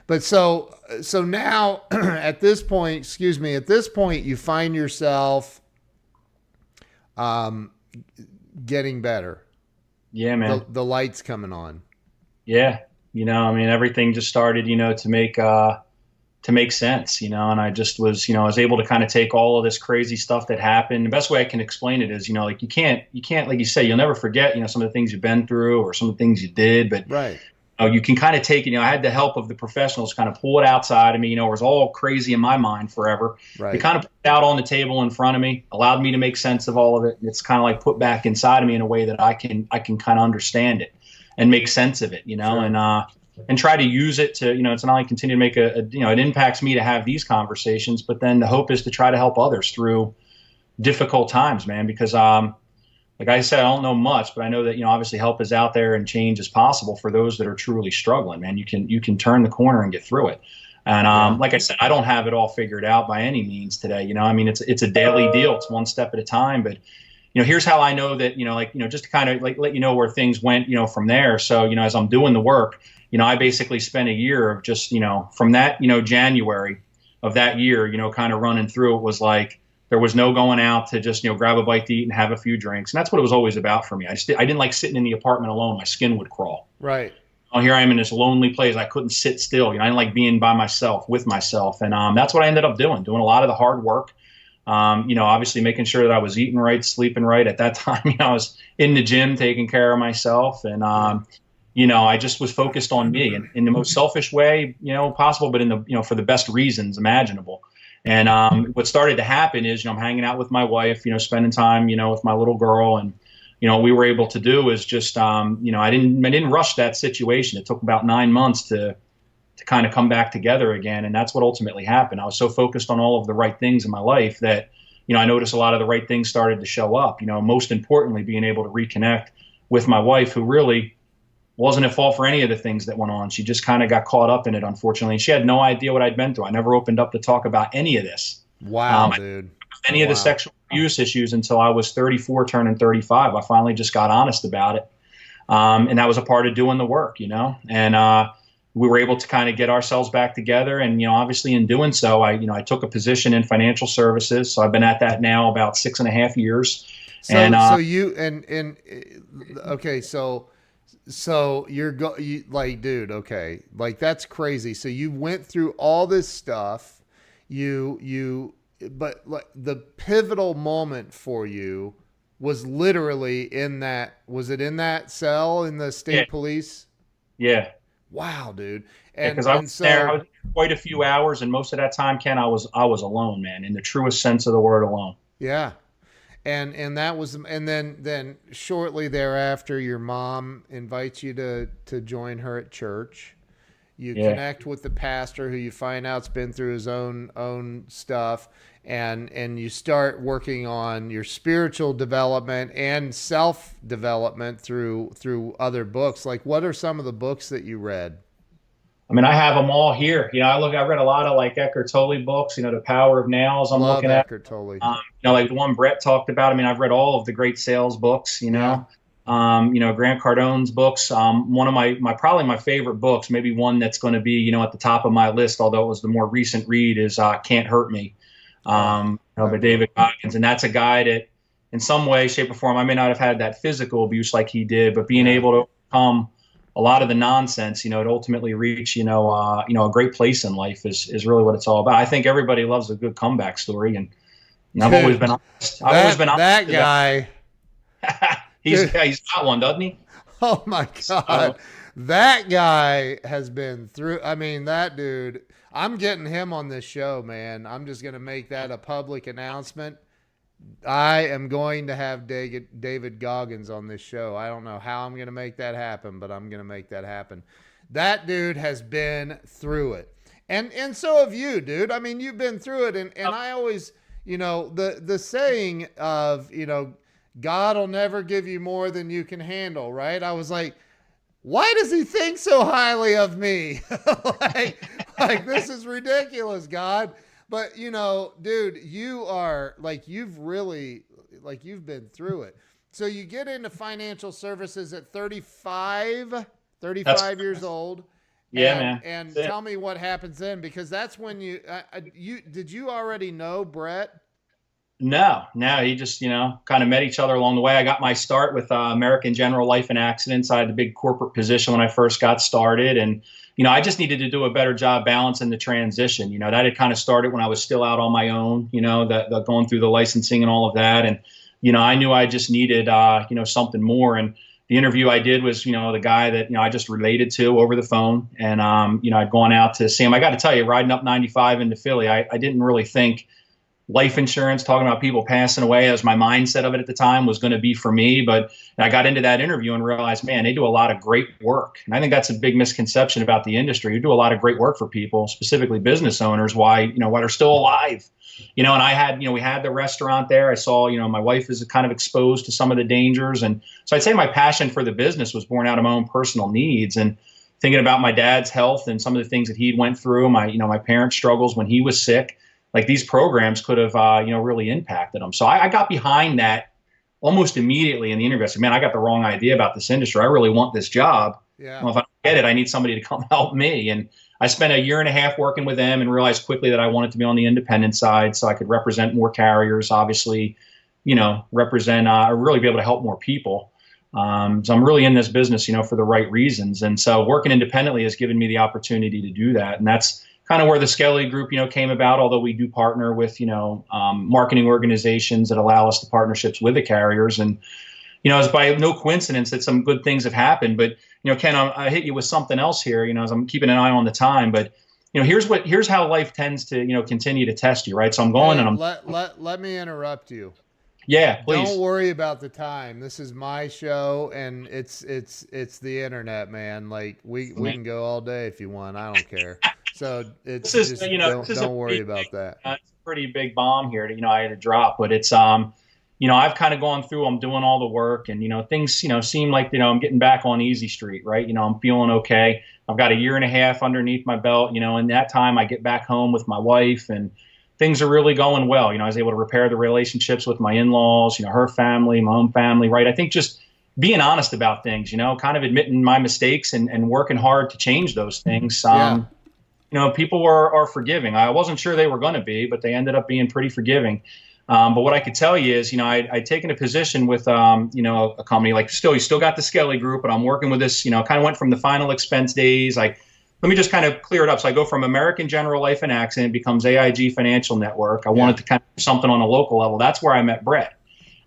But so now at this point, you find yourself getting better. Yeah, man. The light's coming on. Yeah. Everything just started, to make sense, and I just was, I was able to kind of take all of this crazy stuff that happened. The best way I can explain it is, like you can't, like you say, you'll never forget, some of the things you've been through or some of the things you did, but right. You can kind of take it, I had the help of the professionals kind of pull it outside of me, it was all crazy in my mind forever. Right. They kind of put it out on the table in front of me, allowed me to make sense of all of it. It's kind of like put back inside of me in a way that I can kind of understand it and make sense of it, sure. And try to use it to, it's not only continue to make it impacts me to have these conversations, but then the hope is to try to help others through difficult times, man, because, like I said, I don't know much, but I know that, obviously help is out there and change is possible for those that are truly struggling, man. You can turn the corner and get through it. And, like I said, I don't have it all figured out by any means today. It's a daily deal. It's one step at a time, but here's how I know that, just to kind of like let you know where things went, from there. So, as I'm doing the work, I basically spent a year of just, from that, January of that year, kind of running through, it was like there was no going out to just, grab a bite to eat and have a few drinks. And that's what it was always about for me. I didn't like sitting in the apartment alone. My skin would crawl. Right. Here I am in this lonely place. I couldn't sit still. I didn't like being by myself, with myself. And that's what I ended up doing a lot of the hard work. Obviously making sure that I was eating right, sleeping right. At that time, I was in the gym taking care of myself. And, I just was focused on me in the most selfish way, possible, but in the, for the best reasons imaginable. And what started to happen is, I'm hanging out with my wife, spending time, with my little girl. And, what we were able to do is just, I didn't rush that situation. It took about 9 months to kind of come back together again. And that's what ultimately happened. I was so focused on all of the right things in my life that, I noticed a lot of the right things started to show up, most importantly, being able to reconnect with my wife, who really, wasn't at fault for any of the things that went on. She just kind of got caught up in it, unfortunately. And she had no idea what I'd been through. I never opened up to talk about any of this. Wow, dude. Any of the Wow. sexual abuse issues until I was 34, turning 35. I finally just got honest about it. And that was a part of doing the work, and we were able to kind of get ourselves back together. And, obviously in doing so, I took a position in financial services. So I've been at that now about 6.5 years. So, And okay, so you like, dude, okay, like that's crazy. So you went through all this stuff, but like the pivotal moment for you was literally was it in that cell in the state police? Yeah. Wow, dude. Because I was there, I was quite a few hours, and most of that time, Ken, I was alone, man, in the truest sense of the word, alone. Yeah. And that was, and then shortly thereafter, your mom invites you to join her at church. You connect with the pastor who you find out's been through his own stuff, and you start working on your spiritual development and self development through other books. Like, what are some of the books that you read? I mean, I have them all here. I read a lot of like Eckhart Tolle books, The Power of Nows I'm Love looking at. Eckhart Tolle. Like the one Brett talked about. I mean, I've read all of the great sales books, Yeah. Grant Cardone's books. One of my probably my favorite books, maybe one that's going to be, at the top of my list, although it was the more recent read, is Can't Hurt Me, by David Goggins. And that's a guy that in some way, shape or form, I may not have had that physical abuse like he did, but being able to overcome a lot of the nonsense, to ultimately reach, a great place in life is really what it's all about. I think everybody loves a good comeback story. And I've always been honest. That guy. He's got one, doesn't he? Oh my God. That guy has been through. I mean, that dude, I'm getting him on this show, man. I'm just going to make that a public announcement. I am going to have David Goggins on this show. I don't know how I'm going to make that happen, but I'm going to make that happen. That dude has been through it. And so have you, dude. I mean, you've been through it. And I always, the saying of, God will never give you more than you can handle, right? I was like, why does he think so highly of me? like this is ridiculous, God. But, dude, you are like, you've been through it. So you get into financial services at 35 years old. Yeah, man. And tell me what happens then, because that's when did you already know Brett? No, he just, kind of met each other along the way. I got my start with American General Life and Accidents. I had the big corporate position when I first got started. And, I just needed to do a better job balancing the transition. That had kind of started when I was still out on my own, the going through the licensing and all of that. And, I knew I just needed, something more. And the interview I did was, the guy that, I just related to over the phone. And, I'd gone out to see him. I got to tell you, riding up 95 into Philly, I didn't really think life insurance, talking about people passing away as my mindset of it at the time was going to be for me. But I got into that interview and realized, man, they do a lot of great work. And I think that's a big misconception about the industry. You do a lot of great work for people, specifically business owners, why they're still alive. And I had, we had the restaurant there. I saw, my wife is kind of exposed to some of the dangers. And so I'd say my passion for the business was born out of my own personal needs and thinking about my dad's health and some of the things that he went through, my parents' struggles when he was sick. Like these programs could have, really impacted them. So I got behind that almost immediately in the interview. I said, man, I got the wrong idea about this industry. I really want this job. Yeah. Well, if I don't get it, I need somebody to come help me. And I spent a year and a half working with them and realized quickly that I wanted to be on the independent side so I could represent more carriers, obviously, represent, really be able to help more people. So I'm really in this business, for the right reasons. And so working independently has given me the opportunity to do that. And that's kind of where the Skelley Group, came about, although we do partner with, marketing organizations that allow us the partnerships with the carriers. And, it's by no coincidence that some good things have happened. But, Ken, I hit you with something else here, as I'm keeping an eye on the time. But, here's how life tends to, continue to test you, right? So I'm going and I'm let me interrupt you. Yeah, please. Don't worry about the time. This is my show, and it's the internet, man. Like we can go all day if you want. I don't care. So it's don't worry about that. It's a pretty big bomb here. I had to drop, but it's I've kind of gone through, I'm doing all the work and, things, seem like, I'm getting back on easy street, right? I'm feeling okay. I've got a year and a half underneath my belt, in that time I get back home with my wife and things are really going well. I was able to repair the relationships with my in-laws, her family, my own family, right? I think just being honest about things, kind of admitting my mistakes and working hard to change those things. Yeah. People are forgiving. I wasn't sure they were going to be, but they ended up being pretty forgiving. But what I could tell you is, I'd taken a position with, a company like you still got the Skelley Group, but I'm working with this, kind of went from the final expense days. Let me just kind of clear it up. So I go from American General Life and Accident, becomes AIG Financial Network. I wanted to kind of do something on a local level. That's where I met Brett.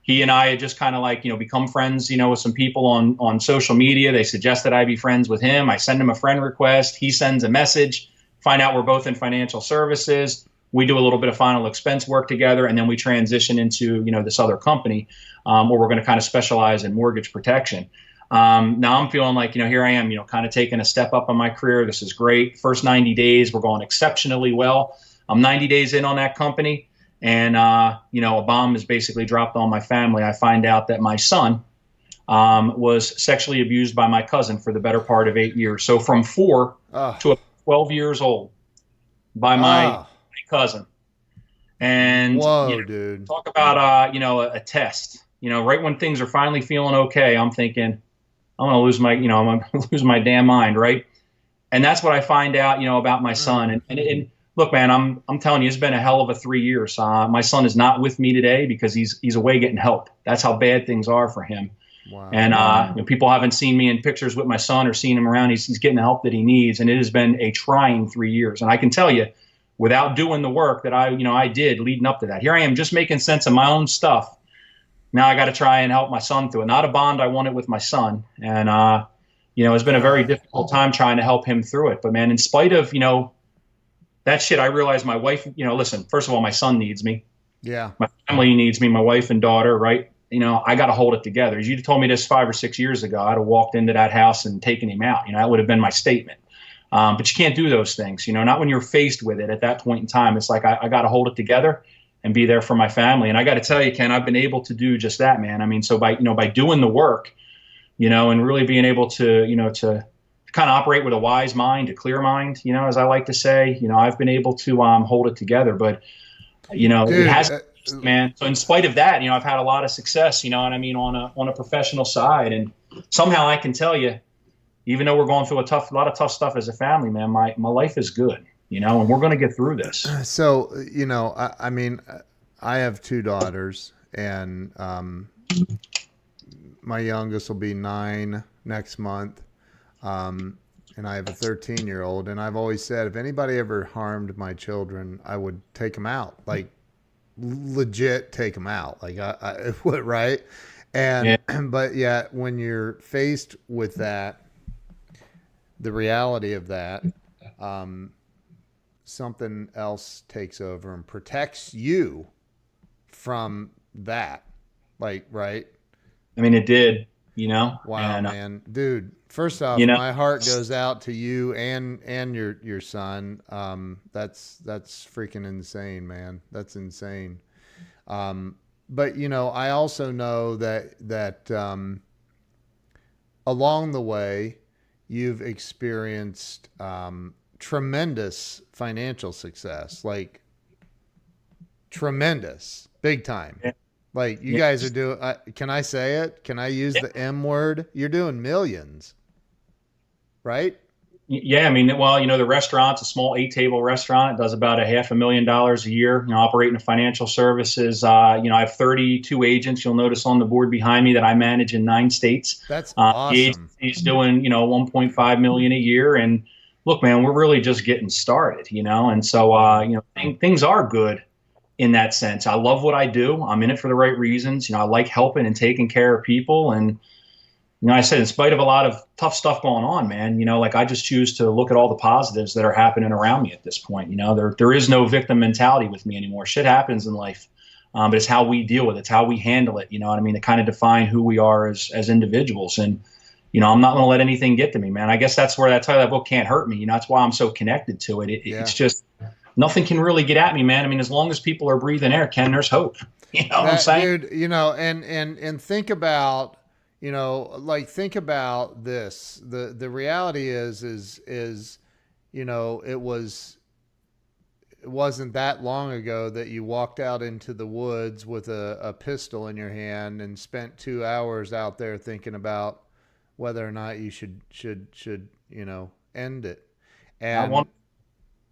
He and I had just kind of become friends, with some people on social media. They suggested I be friends with him. I send him a friend request. He sends a message, find out we're both in financial services. We do a little bit of final expense work together, and then we transition into, this other company where we're going to kind of specialize in mortgage protection. Now I'm feeling like, here I am, kind of taking a step up in my career. This is great. First 90 days, we're going exceptionally well. I'm 90 days in on that company. And, a bomb is basically dropped on my family. I find out that my son was sexually abused by my cousin for the better part of 8 years. So from 4 to 12 years old by my cousin. And whoa, dude, talk about, a test, right when things are finally feeling okay, I'm thinking I'm going to lose I'm going to lose my damn mind. Right. And that's what I find out, about my son. And look, man, I'm telling you, it's been a hell of a 3 years. My son is not with me today because he's away getting help. That's how bad things are for him. Wow. And people haven't seen me in pictures with my son or seen him around. He's getting the help that he needs. And it has been a trying 3 years. And I can tell you, without doing the work that I did leading up to that, here I am just making sense of my own stuff. Now I got to try and help my son through it. Not a bond I wanted with my son. And, it's been a very difficult time trying to help him through it. But man, in spite of, that shit, I realized my wife, listen, first of all, my son needs me. Yeah. My family needs me, my wife and daughter, right? I got to hold it together. As you told me this 5 or 6 years ago, I'd have walked into that house and taken him out. That would have been my statement. But you can't do those things, not when you're faced with it at that point in time. It's like, I got to hold it together and be there for my family. And I got to tell you, Ken, I've been able to do just that, man. I mean, so by doing the work, and really being able to, to kind of operate with a wise mind, a clear mind, as I like to say, I've been able to hold it together. But, Dude, it has, man. So in spite of that, I've had a lot of success, on a professional side. And somehow I can tell you, even though we're going through a lot of tough stuff as a family, man, my life is good, and we're going to get through this. So, I mean, I have 2 daughters, and my youngest will be 9 next month. And I have a 13-year-old, and I've always said, if anybody ever harmed my children, I would take them out, like legit take them out. Like I would, right. And, but yet when you're faced with that, the reality of that, something else takes over and protects you from that. Like, right. I mean, it did, Wow, and, man, dude. First off, my heart goes out to you and your son. That's freaking insane, man. That's insane. But I also know that along the way, you've experienced tremendous financial success, like tremendous, big time. Yeah. Like you guys are doing, can I say it? Can I use the M word? You're doing millions, right? Yeah. I mean, well, the restaurant's a small 8-table restaurant. It does about $500,000 a year, operating in financial services. I have 32 agents. You'll notice on the board behind me that I manage in 9 states. That's awesome. The agency's doing, $1.5 million a year. And look, man, we're really just getting started, and so, things are good in that sense. I love what I do. I'm in it for the right reasons. I like helping and taking care of people. And, I said, in spite of a lot of tough stuff going on, man, I just choose to look at all the positives that are happening around me at this point. There is no victim mentality with me anymore. Shit happens in life. But it's how we deal with it. It's how we handle it. To kind of define who we are as individuals. And, I'm not going to let anything get to me, man. I guess that's where that book can't hurt me. That's why I'm so connected to it. It's just, nothing can really get at me, man. I mean, as long as people are breathing air, Ken, there's hope. You know what I'm That saying? dude, and think about, like think about this. The reality is, it wasn't that long ago that you walked out into the woods with a pistol in your hand and spent 2 hours out there thinking about whether or not you should end it. Not one.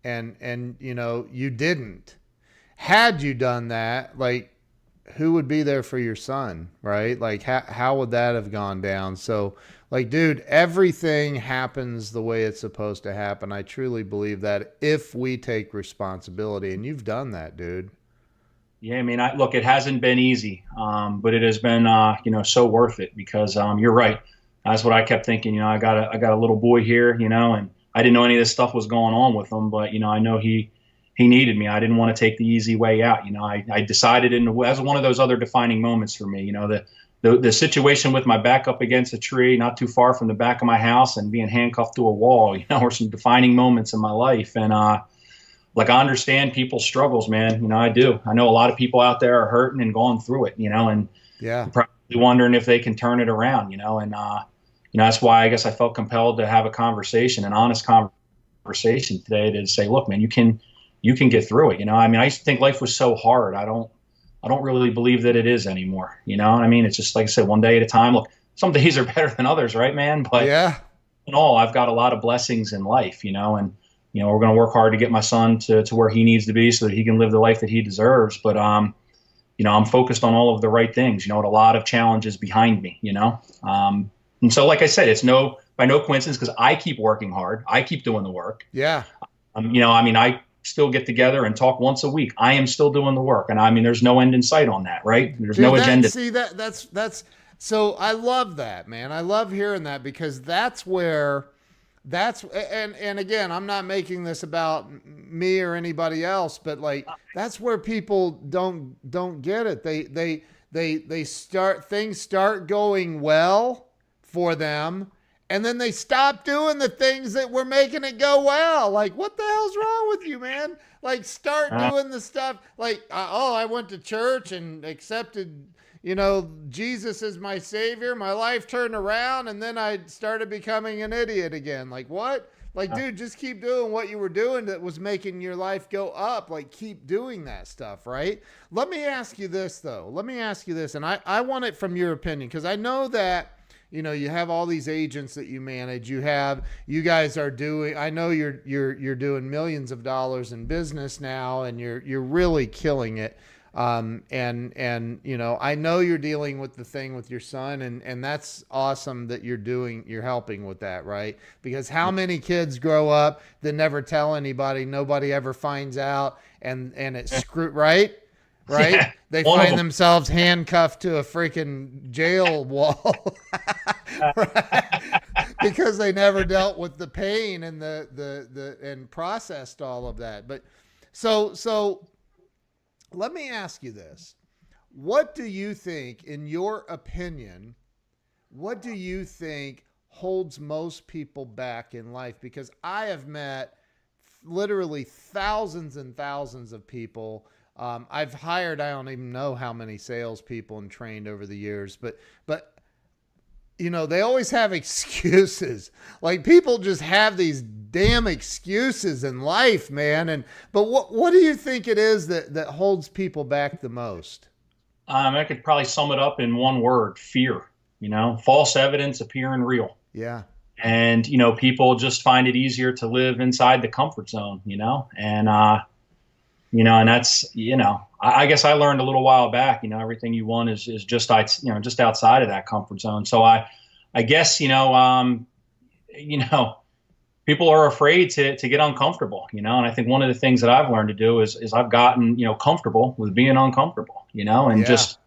And you didn't. Had you done that, like, who would be there for your son, right? Like, how would that have gone down? So, like, dude, everything happens the way it's supposed to happen. I truly believe that if we take responsibility, and you've done that, dude. Yeah, I mean, look, it hasn't been easy, but it has been, so worth it because you're right. That's what I kept thinking. I got a little boy here, and I didn't know any of this stuff was going on with him, but I know he needed me. I didn't want to take the easy way out. I decided as one of those other defining moments for me. The situation with my back up against a tree, not too far from the back of my house, and being handcuffed to a wall, were some defining moments in my life, and like I understand people's struggles, man. I do. I know a lot of people out there are hurting and going through it, and Yeah. probably wondering if they can turn it around, and that's why I guess I felt compelled to have a conversation, an honest conversation today to say, look, man, you can get through it. I mean, I used to think life was so hard. I don't really believe that it is anymore. You know what I mean? It's just like I said, one day at a time. Look, some days are better than others, right, man? But Yeah. in all, I've got a lot of blessings in life, and we're going to work hard to get my son to where he needs to be so that he can live the life that he deserves. But, I'm focused on all of the right things, with a lot of challenges behind me, and so, like I said, it's by no coincidence because I keep working hard. I keep doing the work. Yeah. I mean, I still get together and talk once a week. I am still doing the work. And I mean, there's no end in sight on that, right? There's no agenda. See, that's so I love that, man. I love hearing that because and again, I'm not making this about me or anybody else, but like that's where people don't get it. They start going well for them, and then they stop doing the things that were making it go well. Like, what the hell's wrong with you, man? Like, start doing the stuff. Like, I went to church and accepted, Jesus as my savior. My life turned around, and then I started becoming an idiot again. Like, what? Like, dude, just keep doing what you were doing that was making your life go up. Like, keep doing that stuff, right? Let me ask you this, though. And I want it from your opinion, because I know that, you have all these agents that you manage. You guys are doing, I know you're doing millions of dollars in business now, and you're really killing it. And I know you're dealing with the thing with your son, and that's awesome that you're helping with that, right? Because how many kids grow up that never tell anybody, nobody ever finds out, and it's screwed, right? Right? Yeah, they find themselves handcuffed to a freaking jail wall right? Because they never dealt with the pain and and processed all of that. But so let me ask you this. What do you think, in your opinion, holds most people back in life? Because I have met literally thousands and thousands of people. I've hired, I don't even know how many salespeople and trained over the years, but they always have excuses. Like, people just have these damn excuses in life, man. But what do you think it is that holds people back the most? I could probably sum it up in one word: fear. False evidence appearing real. Yeah. And people just find it easier to live inside the comfort zone. And that's, I guess I learned a little while back, everything you want is just outside of that comfort zone. So I guess, people are afraid to get uncomfortable, and I think one of the things that I've learned to do is I've gotten, comfortable with being uncomfortable, and yeah. Just,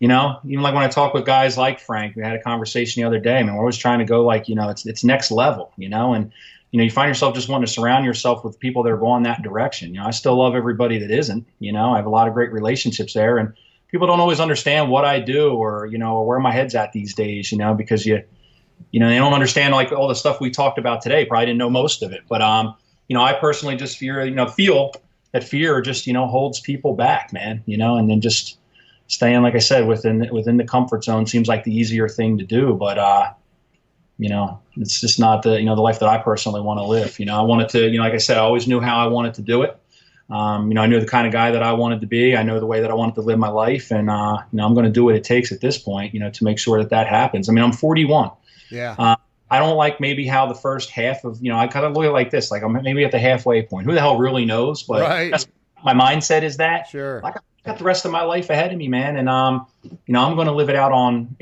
even like when I talk with guys like Frank, we had a conversation the other day, we're always trying to go like, it's next level, and you find yourself just wanting to surround yourself with people that are going that direction. I still love everybody that isn't. I have a lot of great relationships there, and people don't always understand what I do or where my head's at these days. Because they don't understand like all the stuff we talked about today. Probably didn't know most of it, but I personally just feel that fear just holds people back, man. And then just staying, like I said, within the comfort zone seems like the easier thing to do. But it's just not the the life that I personally want to live. I wanted to, like I said, I always knew how I wanted to do it. I knew the kind of guy that I wanted to be. I know the way that I wanted to live my life, and I'm going to do what it takes at this point, to make sure that happens. I mean, I'm 41. Yeah. I don't like maybe how the first half of, I kind of look at it like this, like I'm maybe at the halfway point. Who the hell really knows? But right. That's my mindset is that. Sure. I got the rest of my life ahead of me, man, and I'm going to live it out on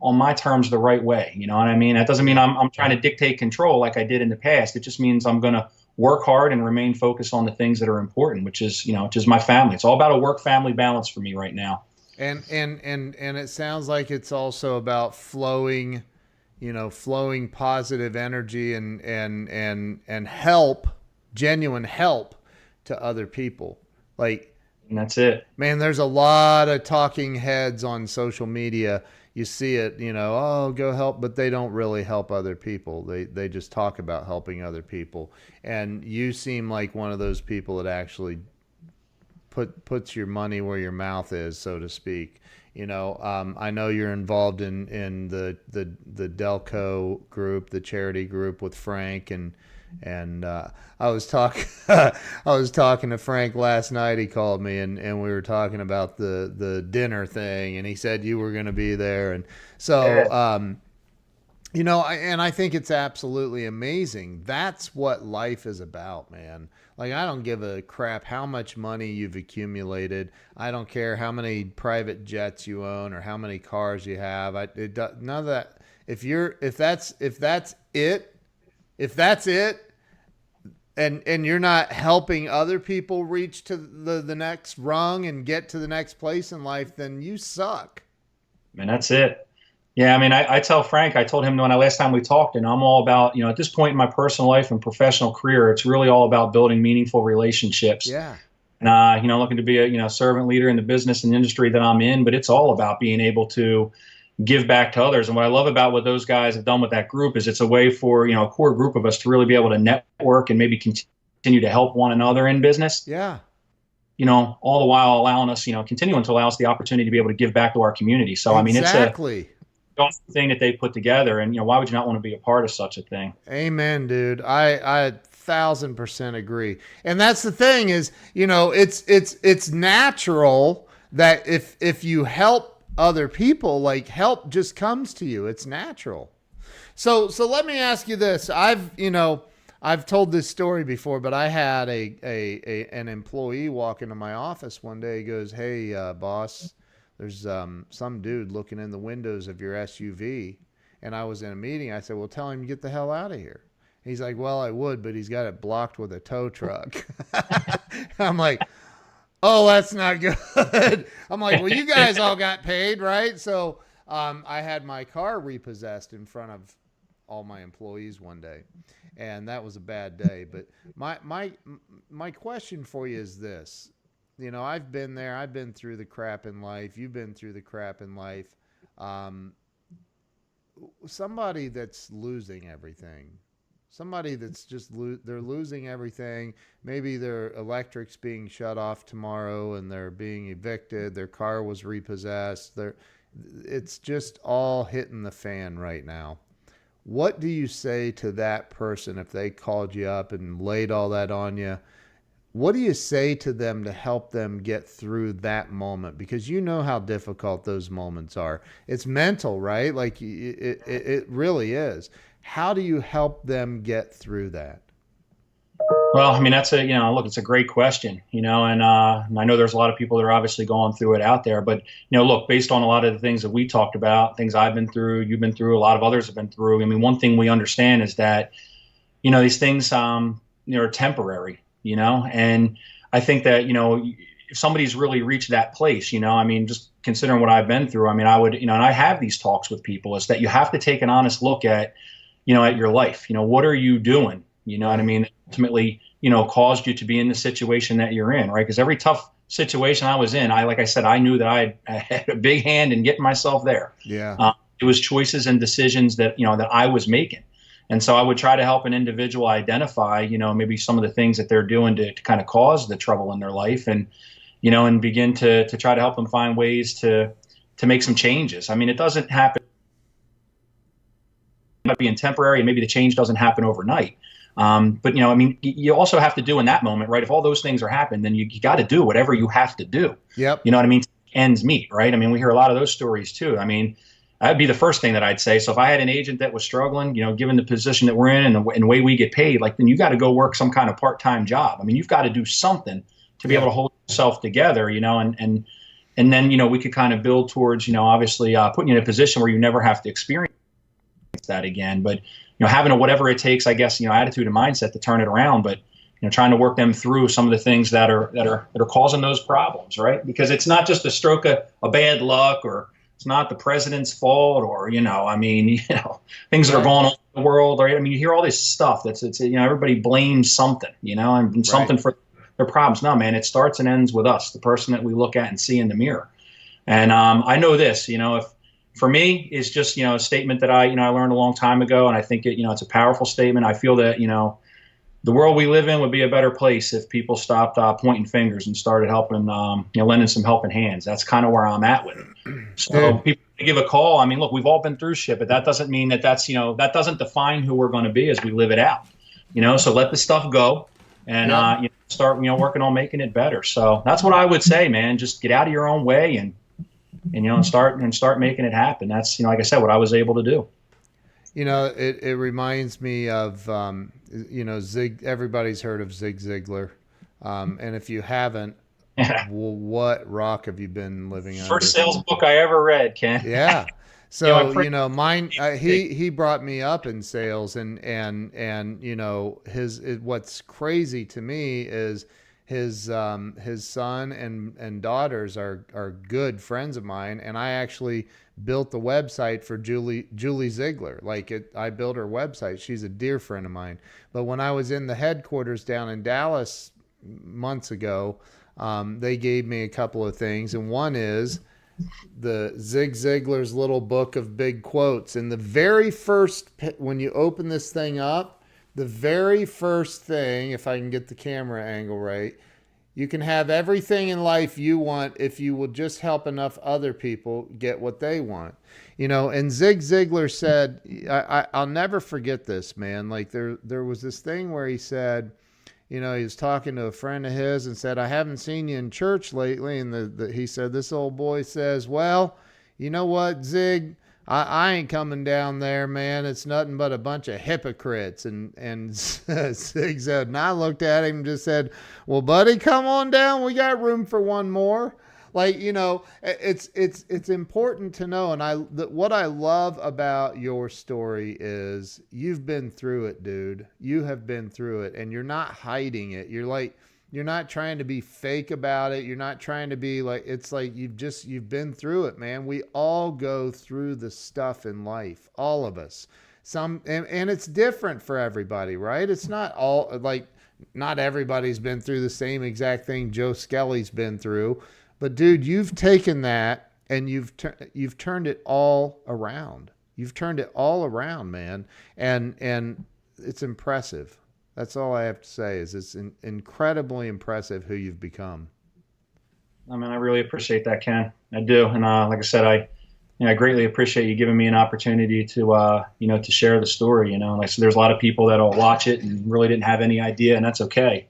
my terms the right way. You know what I mean? That doesn't mean I'm trying to dictate control like I did in the past. It just means I'm going to work hard and remain focused on the things that are important, which is my family. It's all about a work-family balance for me right now. And it sounds like it's also about flowing positive energy and help, genuine help to other people. And that's it. Man, there's a lot of talking heads on social media. You see it, oh, go help, but they don't really help other people. They just talk about helping other people. And you seem like one of those people that actually puts your money where your mouth is, so to speak. I know you're involved in the Delco group, the charity group with Frank, and I was talking to Frank last night. He called me and we were talking about the dinner thing, and he said you were going to be there, and so and I think it's absolutely amazing. That's what life is about, man. Like, I don't give a crap how much money you've accumulated. I don't care how many private jets you own or how many cars you have. None of that. If that's it, and you're not helping other people reach to the next rung and get to the next place in life, then you suck. Man, that's it. Yeah, I mean, I tell Frank, I told him when last time we talked, and I'm all about, at this point in my personal life and professional career, it's really all about building meaningful relationships. Yeah. And, looking to be a servant leader in the business and industry that I'm in, but it's all about being able to give back to others. And what I love about what those guys have done with that group is it's a way for, a core group of us to really be able to network and maybe continue to help one another in business. Yeah. All the while allowing us, continuing to allow us the opportunity to be able to give back to our community. So, exactly. I mean, it's awesome thing that they put together, and why would you not want to be a part of such a thing? Amen, dude. I 1,000% agree. And that's the thing is, it's natural that if you help other people, like, help just comes to you. It's natural. So let me ask you this. I've told this story before, but I had an employee walk into my office one day. He goes, "Hey, boss, there's some dude looking in the windows of your SUV." And I was in a meeting. I said, "Well, tell him to get the hell out of here." He's like, "Well, I would, but he's got it blocked with a tow truck." I'm like, "Oh, that's not good." I'm like, "Well, you guys all got paid, right?" So I had my car repossessed in front of all my employees one day, and that was a bad day. But my question for you is this. I've been there. I've been through the crap in life. You've been through the crap in life. Somebody that's losing everything. Somebody that's just they're losing everything. Maybe their electric's being shut off tomorrow and they're being evicted. Their car was repossessed. It's just all hitting the fan right now. What do you say to that person if they called you up and laid all that on you? What do you say to them to help them get through that moment? Because you know how difficult those moments are. It's mental, right? Like it really is. How do you help them get through that? Well, I mean, that's look, it's a great question, and I know there's a lot of people that are obviously going through it out there, but, look, based on a lot of the things that we talked about, things I've been through, you've been through, a lot of others have been through. I mean, one thing we understand is that, these things, are temporary, and I think that, if somebody's really reached that place, I mean, just considering what I've been through, I mean, I would, and I have these talks with people, is that you have to take an honest look at, at your life. What are you doing? You know what I mean? Ultimately, caused you to be in the situation that you're in, right? Because every tough situation I was in, like I said, I knew that I had a big hand in getting myself there. Yeah. It was choices and decisions that, that I was making. And so I would try to help an individual identify, maybe some of the things that they're doing to kind of cause the trouble in their life. And, and begin to try to help them find ways to make some changes. I mean, it doesn't happen, it might be temporary, and maybe the change doesn't happen overnight. But I mean, you also have to do in that moment, right? If all those things are happening, then you got to do whatever you have to do. Yep. You know what I mean? Ends meet, right? I mean, we hear a lot of those stories too. I mean, that'd be the first thing that I'd say. So if I had an agent that was struggling, given the position that we're in and the way we get paid, like, then you got to go work some kind of part-time job. I mean, you've got to do something to be able to hold yourself together, and then, we could kind of build towards, obviously putting you in a position where you never have to experience that again. But, having a whatever it takes, I guess, attitude and mindset to turn it around, but, trying to work them through some of the things that are causing those problems, right? Because it's not just a stroke of bad luck, or it's not the president's fault, or, things that are going on in the world, right? I mean, you hear all this stuff it's everybody blames something, and something for their problems. No, man, it starts and ends with us, the person that we look at and see in the mirror. And I know this, if for me, it's just, a statement that I learned a long time ago. And I think it's a powerful statement. I feel that, the world we live in would be a better place if people stopped pointing fingers and started helping, lending some helping hands. That's kind of where I'm at with it. So people give a call. I mean, look, we've all been through shit, but that doesn't mean that that doesn't define who we're going to be as we live it out. So let the stuff go and start, working on making it better. So that's what I would say, man. Just get out of your own way and start making it happen. That's, like I said, what I was able to do. It reminds me of, everybody's heard of Zig Ziglar. And if you haven't, well, what rock have you been living under? First sales book I ever read, Ken. Yeah. So, mine, he brought me up in sales and what's crazy to me is his son and daughters are good friends of mine. And I actually built the website for Julie Ziegler. I built her website. She's a dear friend of mine. But when I was in the headquarters down in Dallas months ago, they gave me a couple of things. And one is the Zig Ziglar's little book of big quotes. And the very first, when you open this thing up, the very first thing, if I can get the camera angle right, you can have everything in life you want if you will just help enough other people get what they want. And Zig Ziglar said, I'll never forget this, man. Like there was this thing where he said, he was talking to a friend of his and said, I haven't seen you in church lately. And he said, this old boy says, well, you know what, Zig, I ain't coming down there, man. It's nothing but a bunch of hypocrites. And Zig said, and I looked at him and just said, well, buddy, come on down. We got room for one more. It's important to know. And what I love about your story is you've been through it, dude. You have been through it, and you're not hiding it. You're not trying to be fake about it. You're not trying to be it's like you've been through it, man. We all go through the stuff in life, all of us. And it's different for everybody, right? It's not all not everybody's been through the same exact thing Joe Skelley's been through. But dude, you've taken that and you've turned it all around. You've turned it all around, man. And it's impressive. That's all I have to say is it's incredibly impressive who you've become. I mean, I really appreciate that, Ken. I do. And like I said, I greatly appreciate you giving me an opportunity to, to share the story. Like I said, there's a lot of people that'll watch it and really didn't have any idea, and that's okay.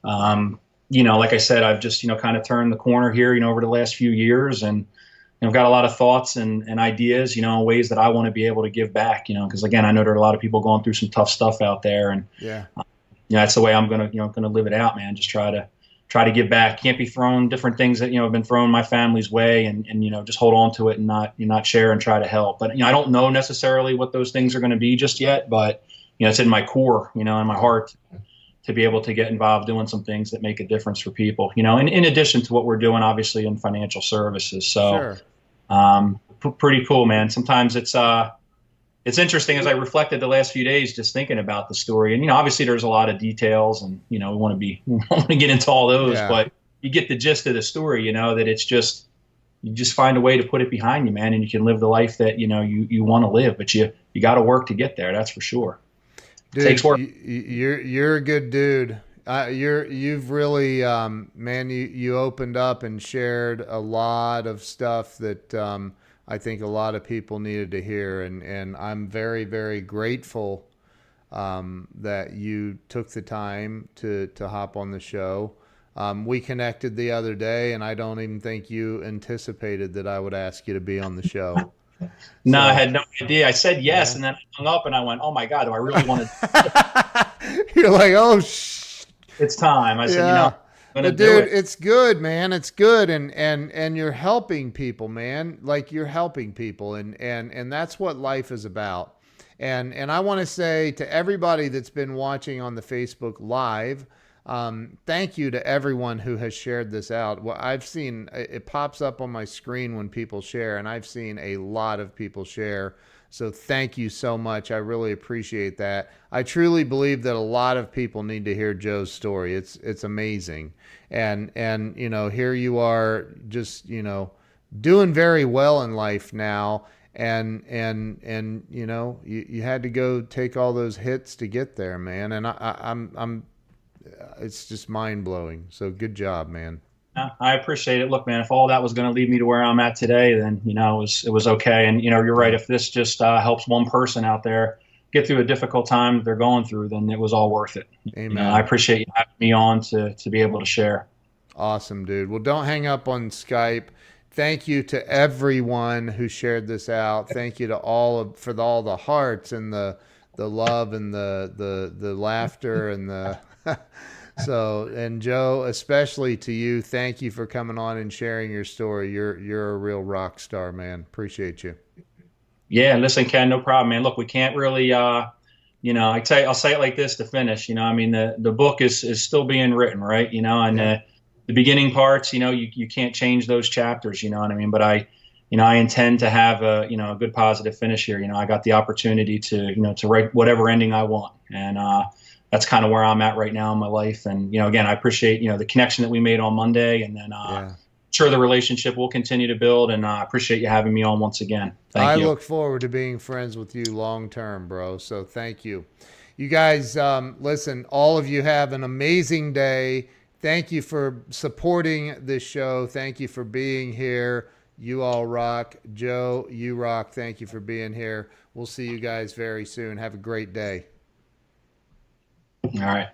Like I said, I've just, kind of turned the corner here, over the last few years, and I've got a lot of thoughts and ideas, ways that I want to be able to give back, because again, I know there are a lot of people going through some tough stuff out there, and that's the way I'm gonna live it out, man. Just try to give back. Can't be thrown different things that have been thrown my family's way, and just hold on to it and not share and try to help. But I don't know necessarily what those things are going to be just yet, but it's in my core, in my heart, to be able to get involved doing some things that make a difference for people, in addition to what we're doing, obviously, in financial services. So, sure. Pretty cool, man. Sometimes it's interesting as I reflected the last few days, just thinking about the story. And, obviously there's a lot of details and, we want to get into all those, but you get the gist of the story, that it's just, you just find a way to put it behind you, man. And you can live the life that, you want to live, but you got to work to get there. That's for sure. Dude, takes work. You're a good dude. You've really, man, you opened up and shared a lot of stuff that I think a lot of people needed to hear, and I'm very, very grateful that you took the time to hop on the show. We connected the other day, and I don't even think you anticipated that I would ask you to be on the show. No, I So, had no idea. I said yes, yeah. and then I hung up, and I went, "Oh my God, do I really want to?" You're like, oh, It's time. I said, yeah. I'm going But to do dude, it. it's good, man. It's good, and you're helping people, man. Like you're helping people, and that's what life is about. And I want to say to everybody that's been watching on the Facebook Live, thank you to everyone who has shared this out. Well, I've seen it pops up on my screen when people share, and I've seen a lot of people share. So thank you so much. I really appreciate that. I truly believe that a lot of people need to hear Joe's story. It's amazing. And here you are just, doing very well in life now, and you had to go take all those hits to get there, man. And I'm it's just mind blowing. So good job, man. I appreciate it. Look, man, if all that was going to lead me to where I'm at today, then it was okay. And you're right. Yeah. If this just helps one person out there get through a difficult time they're going through, then it was all worth it. I Amen. appreciate you having me on to be able to share. Awesome, dude. Well, don't hang up on Skype. Thank you to everyone who shared this out. Thank you to all the hearts and the love and the laughter and the so, and Joe, especially to you, thank you for coming on and sharing your story. You're a real rock star, man. Appreciate you. Yeah, listen, Ken, no problem, man. Look, we can't really, I'll say it like this to finish. I mean, the book is still being written, right? And Yeah. the beginning parts, you can't change those chapters. You know what I mean? But I intend to have a good positive finish here. I got the opportunity to write whatever ending I want, and that's kind of where I'm at right now in my life. And again, I appreciate the connection that we made on Monday, and then Yeah. sure the relationship will continue to build. And I appreciate you having me on once again. Thank I you. look forward to being friends with you long term, bro. So thank you. You guys, listen, all of you have an amazing day. Thank you for supporting this show. Thank you for being here. You all rock. Joe, you rock. Thank you for being here. We'll see you guys very soon. Have a great day. All right.